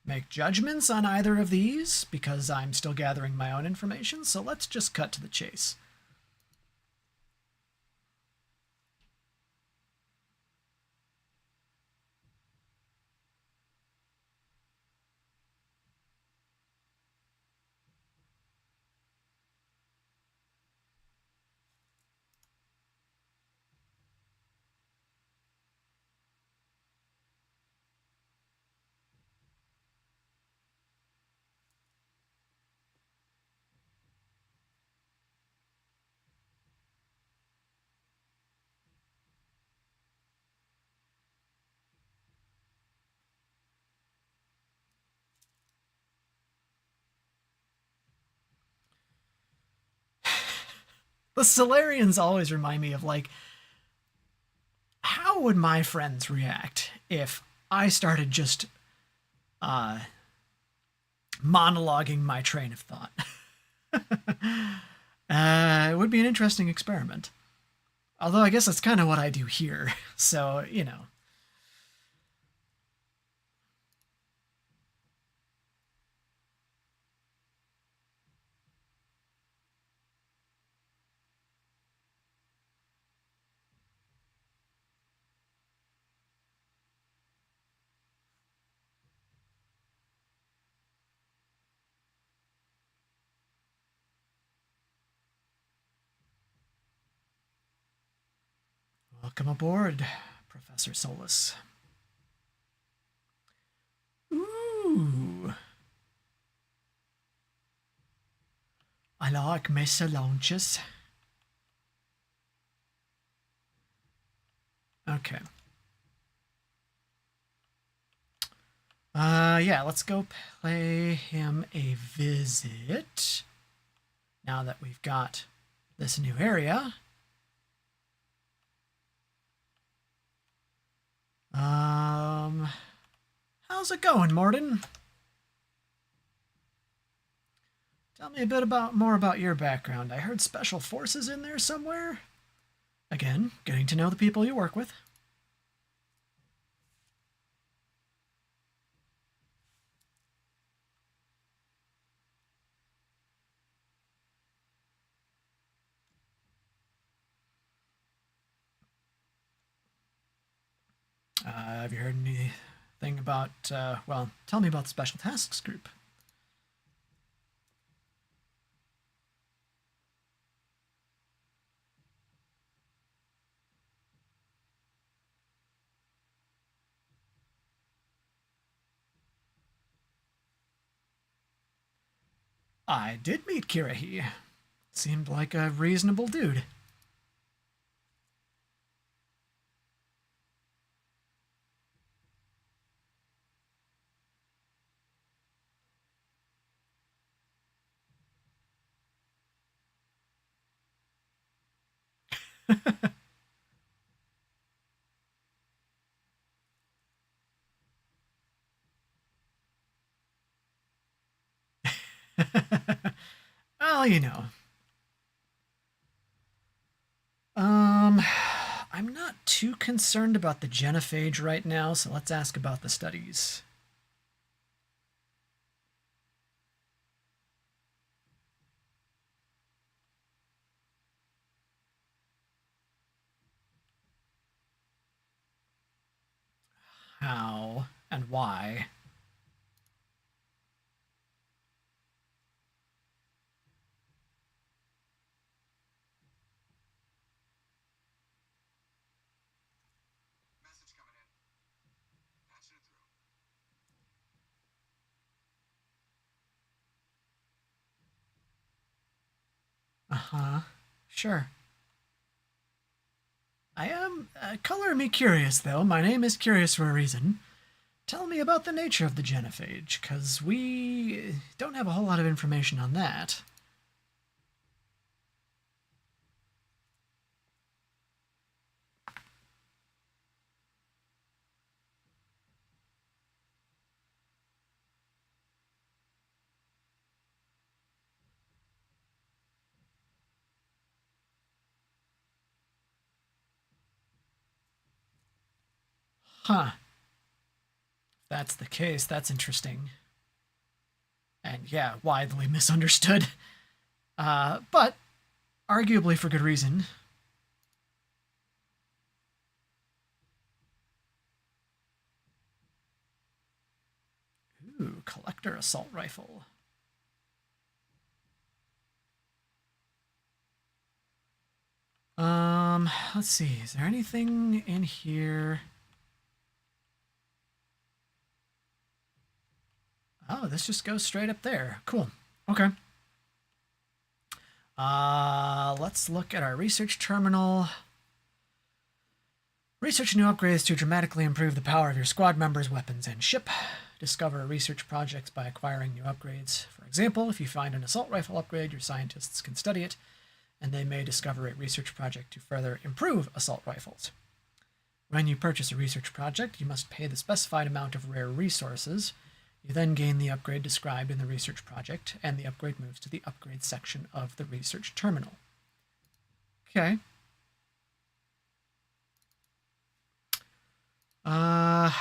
make judgments on either of these because I'm still gathering my own information, so let's just cut to the chase. The Solarians always remind me of, like, how would my friends react if I started just uh, monologuing my train of thought? It would be an interesting experiment. Although I guess that's kind of what I do here. So, you know. Welcome aboard, Professor Solus. Ooh. I like mesa launches. Okay. Yeah, let's go play him a visit. Now that we've got this new area. How's it going, Morden? Tell me a bit more about your background. I heard Special Forces in there somewhere. Again, getting to know the people you work with. Have you heard anything about, well, tell me about the Special Tasks Group. I did meet Kirahi. Seemed like a reasonable dude. Well, you know. I'm not too concerned about the genophage right now, so let's ask about the studies. How and why? Message coming in. Patching it through. Uh-huh. Sure. I am color me curious, though. My name is curious for a reason. Tell me about the nature of the genophage, because we don't have a whole lot of information on that. Huh. If that's the case, that's interesting. And yeah, widely misunderstood. But arguably for good reason. Ooh, collector assault rifle. Let's see. Is there anything in here? Oh, this just goes straight up there. Cool. Okay. Let's look at our research terminal. Research new upgrades to dramatically improve the power of your squad members, weapons, and ship. Discover research projects by acquiring new upgrades. For example, if you find an assault rifle upgrade, your scientists can study it and they may discover a research project to further improve assault rifles. When you purchase a research project, you must pay the specified amount of rare resources. You then gain the upgrade described in the research project, and the upgrade moves to the upgrade section of the research terminal. Okay. I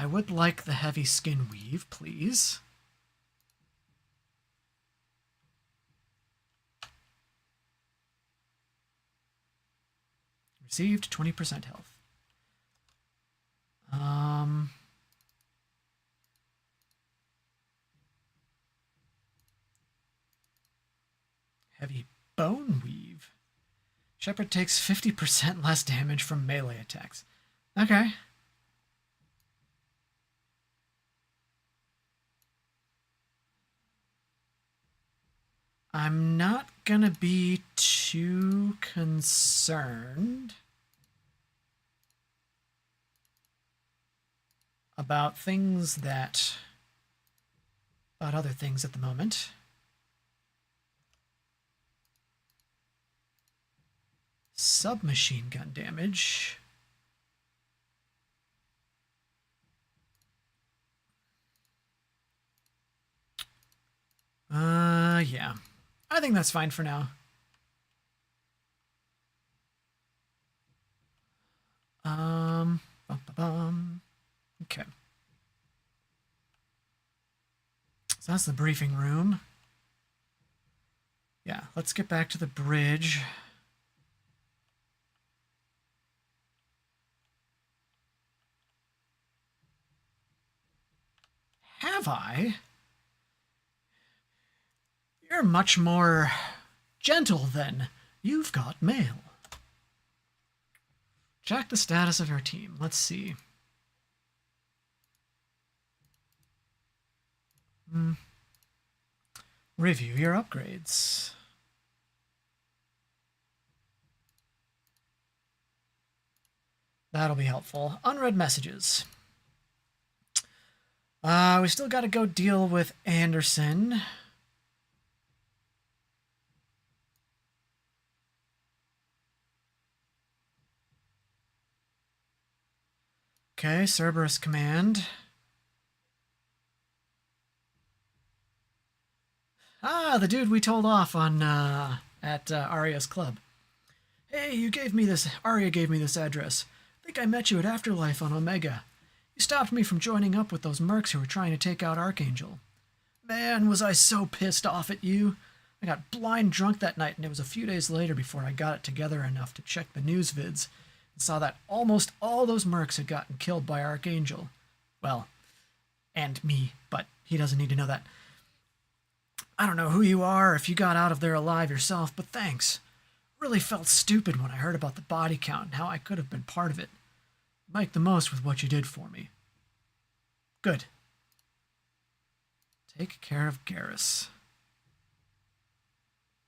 would like the heavy skin weave, please. Received 20% health. Heavy bone weave. Shepard takes 50% less damage from melee attacks. Okay. I'm not gonna be too concerned about other things at the moment. Submachine gun damage. Yeah. I think that's fine for now. Okay. So that's the briefing room. Yeah, let's get back to the bridge. Have I? You're much more gentle then. You've got mail. Check the status of your team. Let's see. Review your upgrades. That'll be helpful. Unread messages. We still got to go deal with Anderson. Okay, Cerberus Command. Ah, the dude we told off on at Arya's club. Hey, Arya gave me this address. I think I met you at Afterlife on Omega. You stopped me from joining up with those mercs who were trying to take out Archangel. Man, was I so pissed off at you. I got blind drunk that night, and it was a few days later before I got it together enough to check the news vids and saw that almost all those mercs had gotten killed by Archangel. Well, and me, but he doesn't need to know that. I don't know who you are or if you got out of there alive yourself, but thanks. Really felt stupid when I heard about the body count and how I could have been part of it. Make the most with what you did for me. Good. Take care of Garrus.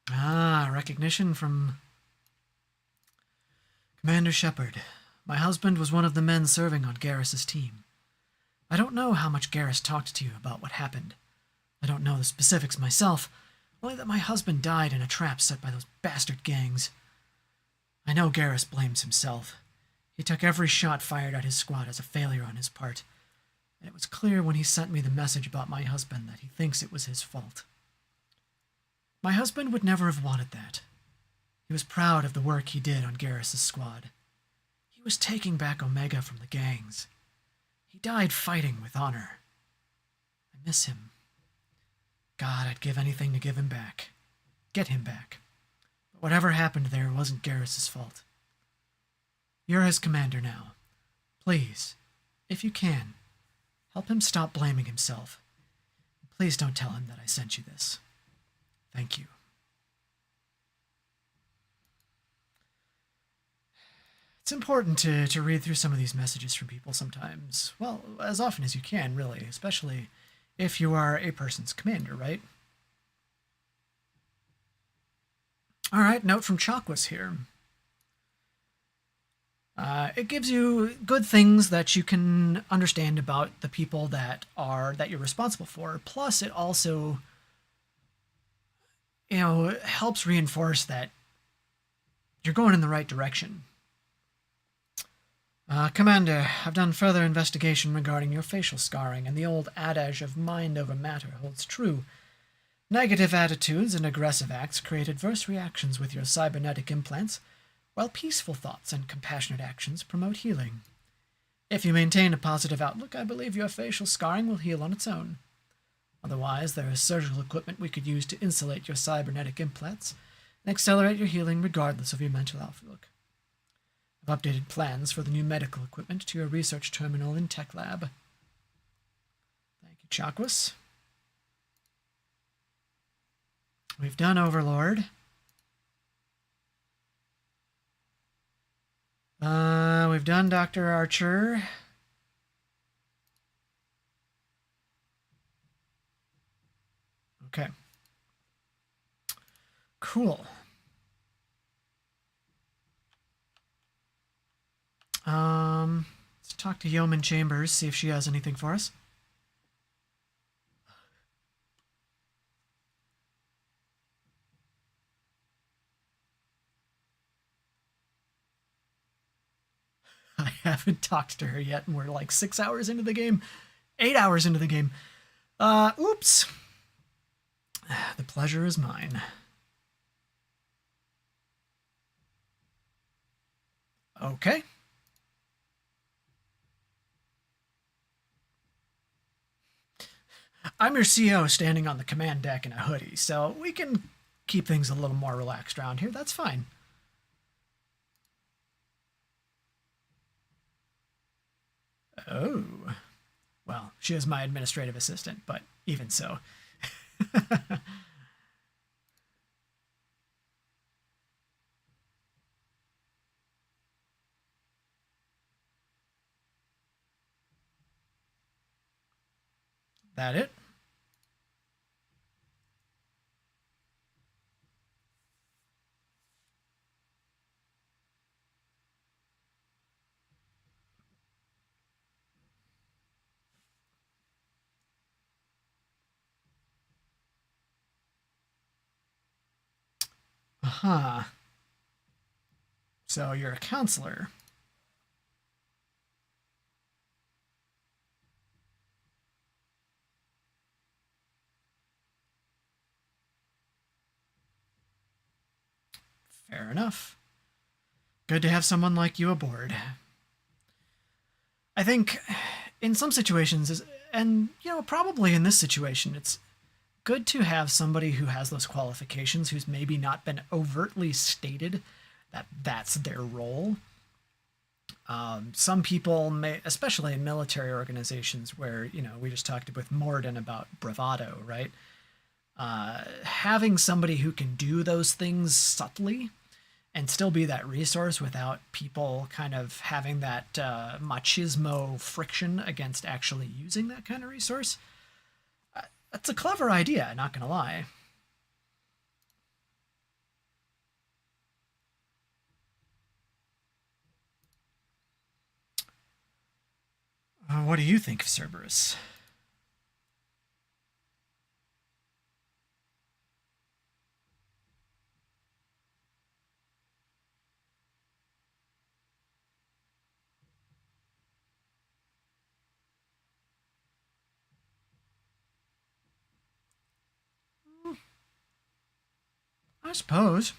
Ah, recognition from Commander Shepard. My husband was one of the men serving on Garrus's team. I don't know how much Garrus talked to you about what happened. I don't know the specifics myself, only that my husband died in a trap set by those bastard gangs. I know Garrus blames himself. He took every shot fired at his squad as a failure on his part, and it was clear when he sent me the message about my husband that he thinks it was his fault. My husband would never have wanted that. He was proud of the work he did on Garrus's squad. He was taking back Omega from the gangs. He died fighting with honor. I miss him. God, I'd give anything to give him back. Get him back. But whatever happened there wasn't Garrus's fault. You're his commander now. Please, if you can, help him stop blaming himself. Please don't tell him that I sent you this. Thank you. It's important to read through some of these messages from people sometimes. Well, as often as you can, really, especially if you are a person's commander, right? All right, note from Chakwas here. It gives you good things that you can understand about the people that you're responsible for. Plus, it also, helps reinforce that you're going in the right direction. Commander, I've done further investigation regarding your facial scarring, and the old adage of mind over matter holds true. Negative attitudes and aggressive acts create adverse reactions with your cybernetic implants, while peaceful thoughts and compassionate actions promote healing. If you maintain a positive outlook, I believe your facial scarring will heal on its own. Otherwise, there is surgical equipment we could use to insulate your cybernetic implants and accelerate your healing regardless of your mental outlook. I've updated plans for the new medical equipment to your research terminal in Tech Lab. Thank you, Chakwis. We've done Overlord. We've done Dr. Archer. Okay. Cool. Let's talk to Yeoman Chambers, see if she has anything for us. I haven't talked to her yet, and we're like 6 hours into the game. 8 hours into the game. Oops. The pleasure is mine. Okay. I'm your CO standing on the command deck in a hoodie, so we can keep things a little more relaxed around here. That's fine. Oh. Well, she is my administrative assistant, but even so. That it? Uh-huh. So you're a counselor. Fair enough. Good to have someone like you aboard. I think in some situations, and probably in this situation, it's good to have somebody who has those qualifications, who's maybe not been overtly stated that that's their role. Some people may, especially in military organizations where, we just talked with Morden about bravado, right? Having somebody who can do those things subtly and still be that resource without people kind of having that machismo friction against actually using that kind of resource. That's a clever idea, not gonna lie. What do you think of Cerberus? I suppose.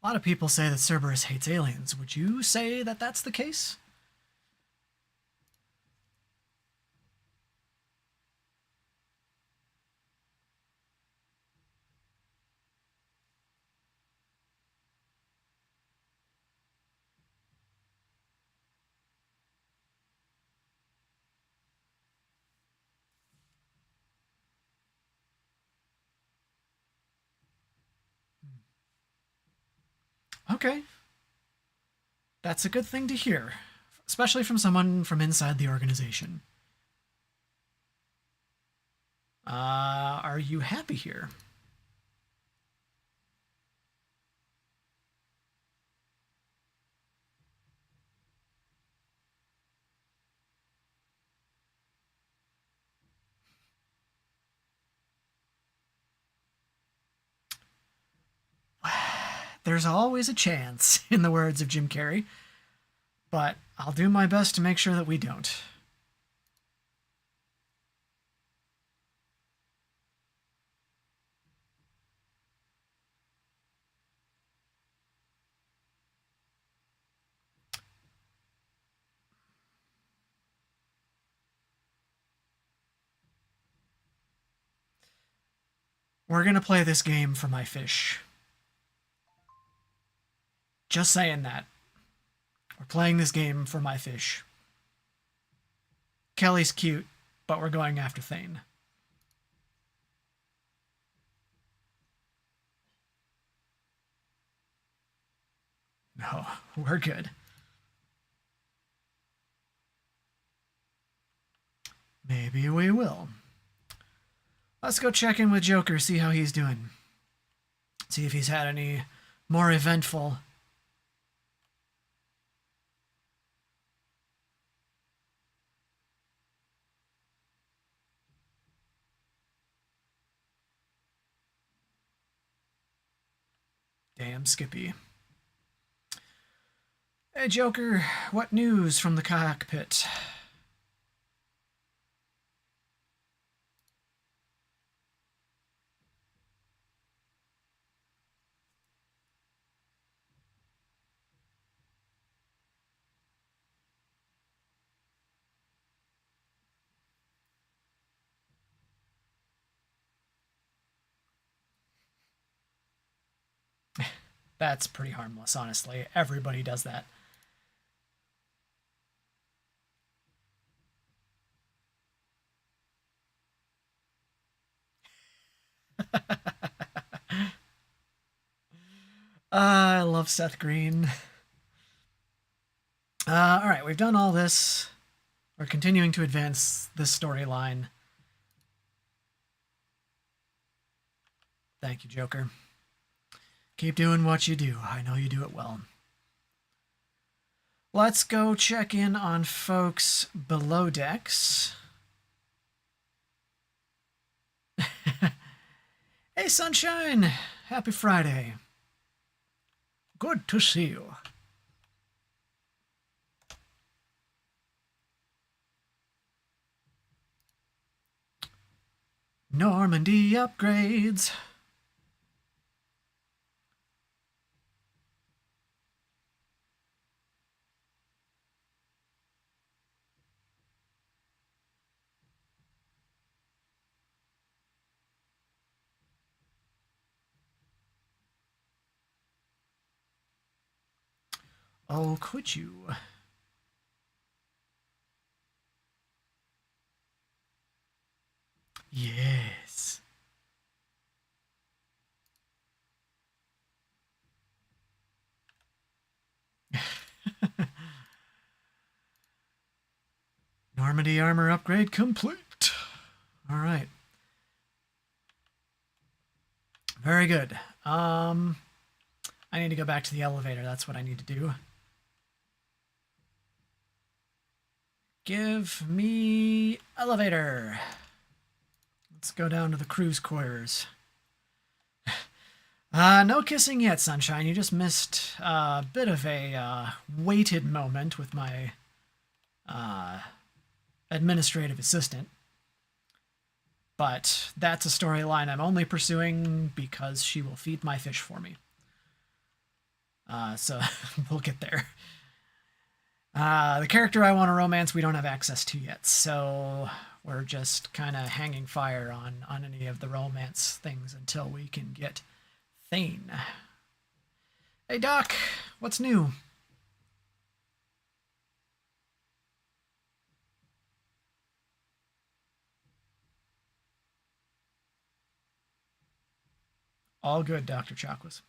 A lot of people say that Cerberus hates aliens. Would you say that that's the case? Okay. That's a good thing to hear, especially from someone from inside the organization. Are you happy here? There's always a chance, in the words of Jim Carrey. But I'll do my best to make sure that we don't. We're gonna play this game for my fish. Just saying that. We're playing this game for my fish. Kelly's cute, but we're going after Thane. No, we're good. Maybe we will. Let's go check in with Joker, see how he's doing. See if he's had any more eventful. Damn Skippy. Hey Joker, what news from the cockpit? That's pretty harmless, honestly. Everybody does that. I love Seth Green. All right, we've done all this. We're continuing to advance this storyline. Thank you, Joker. Keep doing what you do. I know you do it well. Let's go check in on folks below decks. Hey, Sunshine! Happy Friday. Good to see you. Normandy upgrades. Oh, could you? Yes. Normandy armor upgrade complete. All right. Very good. I need to go back to the elevator. That's what I need to do. Give me elevator. Let's go down to the crew's quarters. No kissing yet, Sunshine. You just missed a bit of a weighted moment with my administrative assistant. But that's a storyline I'm only pursuing because she will feed my fish for me. So we'll get there. The character I want to romance, we don't have access to yet, so we're just kind of hanging fire on any of the romance things until we can get Thane. Hey Doc, what's new? All good, Dr. Chakwas.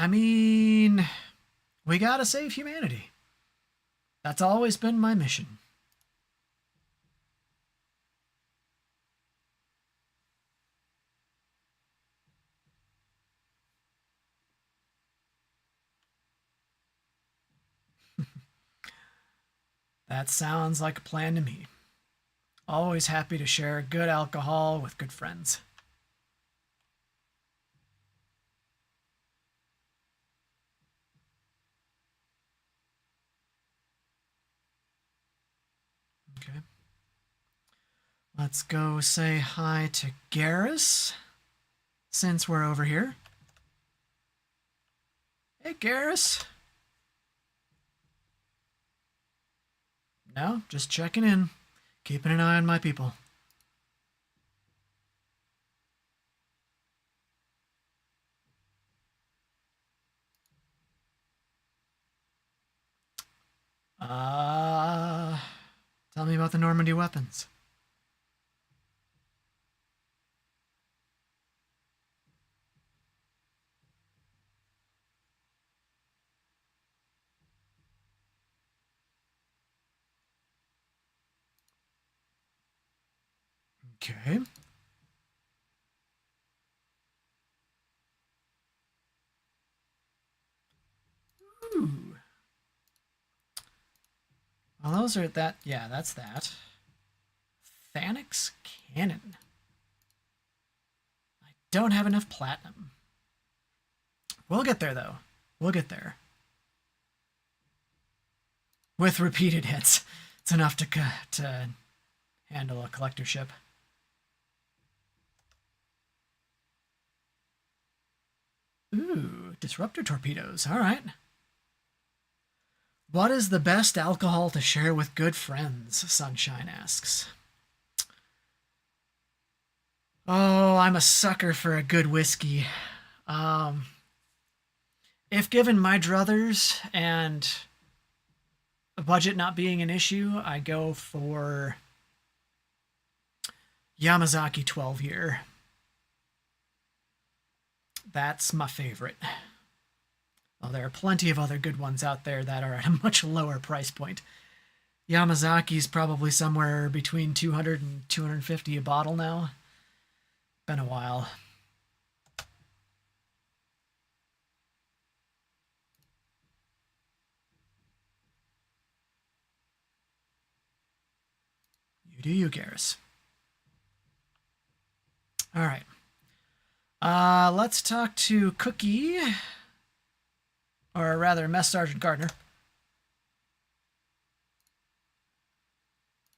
I mean, we gotta save humanity. That's always been my mission. That sounds like a plan to me. Always happy to share good alcohol with good friends. Okay. Let's go say hi to Garrus, since we're over here. Hey, Garrus. No, just checking in. Keeping an eye on my people. Tell me about the Normandy weapons. Okay. Ooh. Well, those are that. Yeah, that's that. Thanix Cannon. I don't have enough platinum. We'll get there, though. We'll get there. With repeated hits, it's enough to handle a collector ship. Ooh, disruptor torpedoes. All right. What is the best alcohol to share with good friends? Sunshine asks. Oh, I'm a sucker for a good whiskey. If given my druthers and a budget not being an issue, I go for Yamazaki 12 year. That's my favorite. Well, there are plenty of other good ones out there that are at a much lower price point. Yamazaki's probably somewhere between 200 and 250 a bottle now. Been a while. You do you, Garrus. All right. Let's talk to Cookie, or rather, Mess Sergeant Gardner.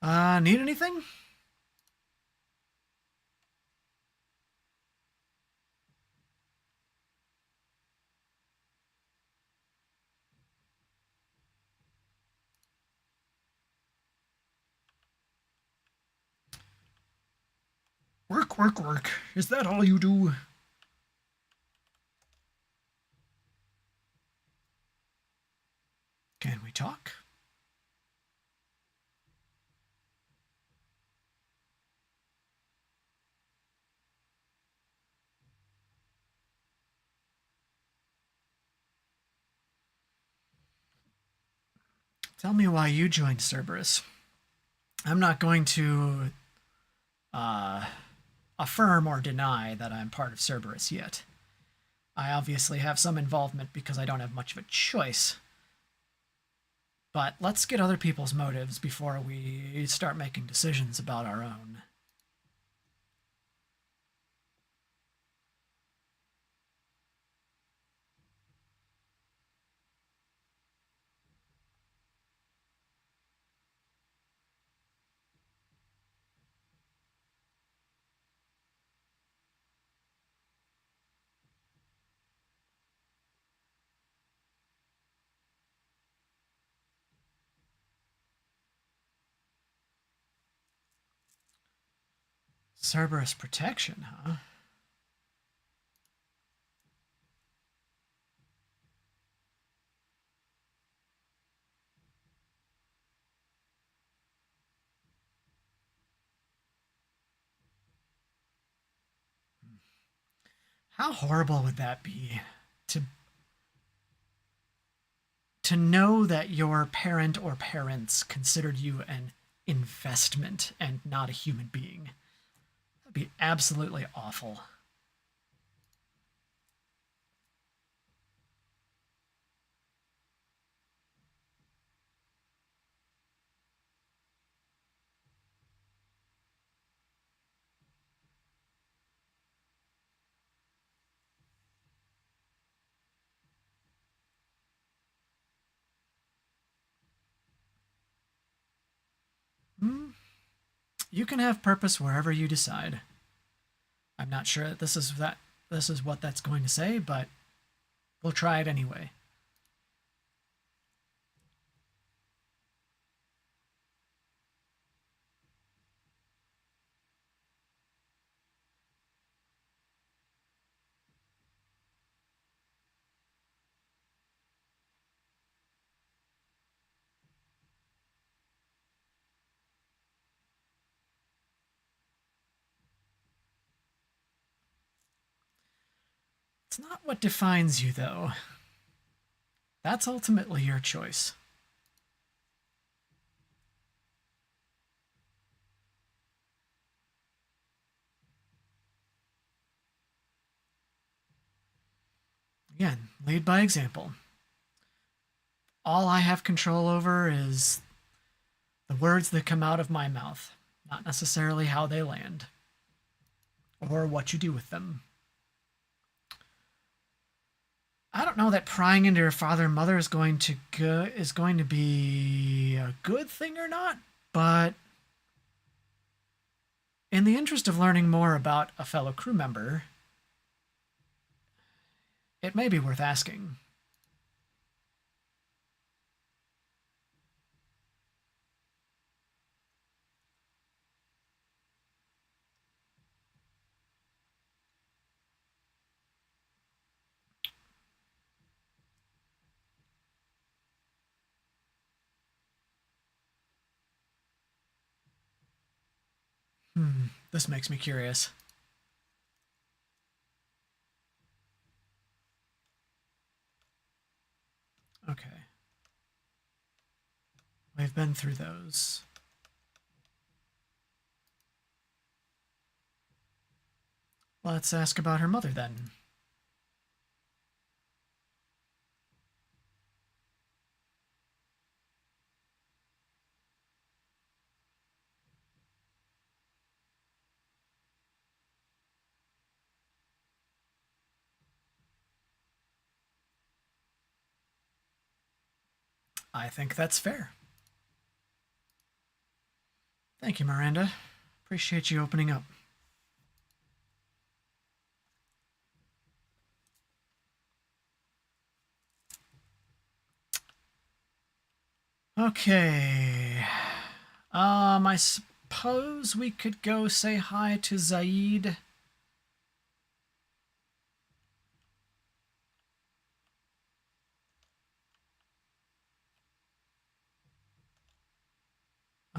Need anything? Work, work, work. Is that all you do? Can we talk? Tell me why you joined Cerberus. I'm not going to affirm or deny that I'm part of Cerberus yet. I obviously have some involvement because I don't have much of a choice. But let's get other people's motives before we start making decisions about our own. Cerberus protection, huh? How horrible would that be? To to know that your parent or parents considered you an investment and not a human being. That'd be absolutely awful. You can have purpose wherever you decide. I'm not sure this is what that's going to say, but we'll try it anyway. It's not what defines you, though. That's ultimately your choice. Again, lead by example. All I have control over is the words that come out of my mouth, not necessarily how they land or what you do with them. I don't know that prying into your father and mother is going to be a good thing or not, but in the interest of learning more about a fellow crew member, it may be worth asking. This makes me curious. Okay. We've been through those. Let's ask about her mother then. I think that's fair. Thank you, Miranda. Appreciate you opening up. Okay. I suppose we could go say hi to Zaid.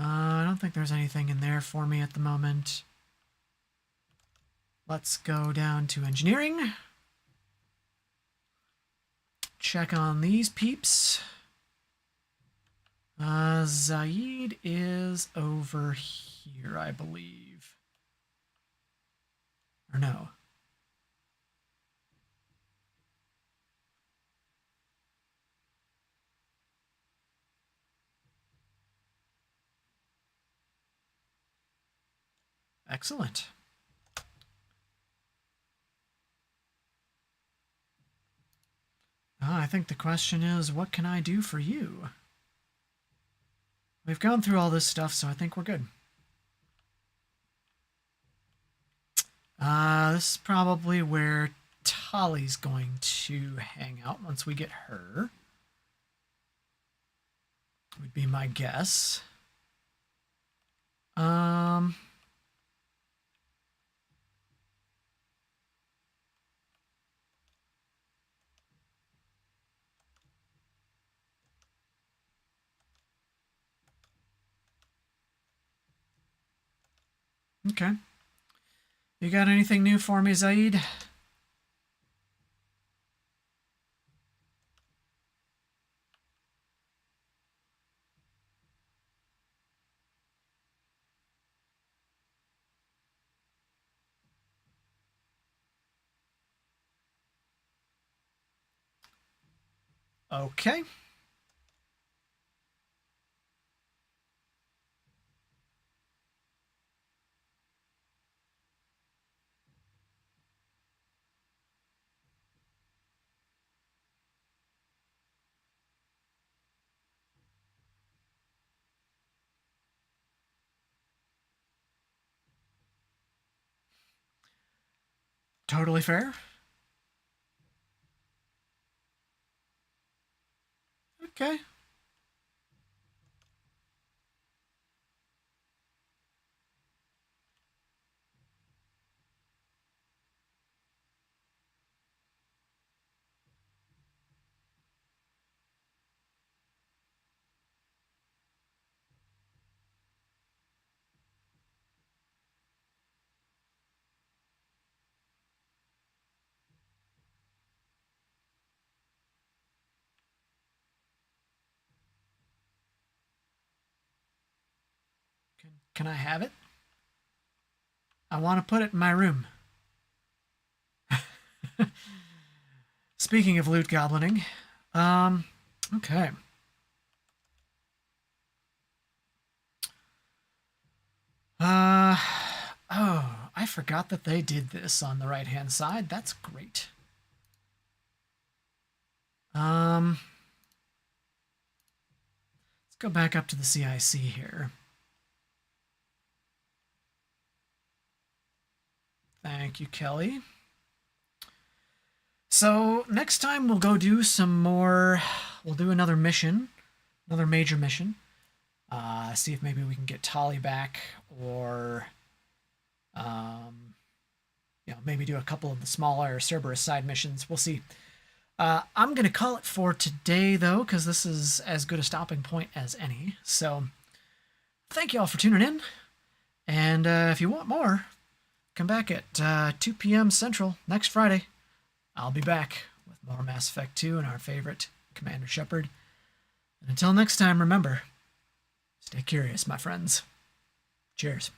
I don't think there's anything in there for me at the moment. Let's go down to engineering. Check on these peeps. Zaid is over here, I believe. Or no. Excellent. I think the question is, what can I do for you? We've gone through all this stuff, so I think we're good. This is probably where Tali's going to hang out once we get her. Would be my guess. Okay. You got anything new for me, Zaid? Okay. Totally fair. Okay. Can I have it? I want to put it in my room. Speaking of loot goblining, okay. Uh, oh, I forgot that they did this on the right-hand side. That's great. Let's go back up to the CIC here. Thank you, Kelly. So next time we'll go do some more, we'll do another mission, another major mission. See if maybe we can get Tali back, or maybe do a couple of the smaller Cerberus side missions. We'll see. I'm going to call it for today, though, because this is as good a stopping point as any. So thank you all for tuning in. And if you want more, come back at 2 p.m. Central next Friday. I'll be back with more Mass Effect 2 and our favorite, Commander Shepard. And until next time, remember, stay curious, my friends. Cheers.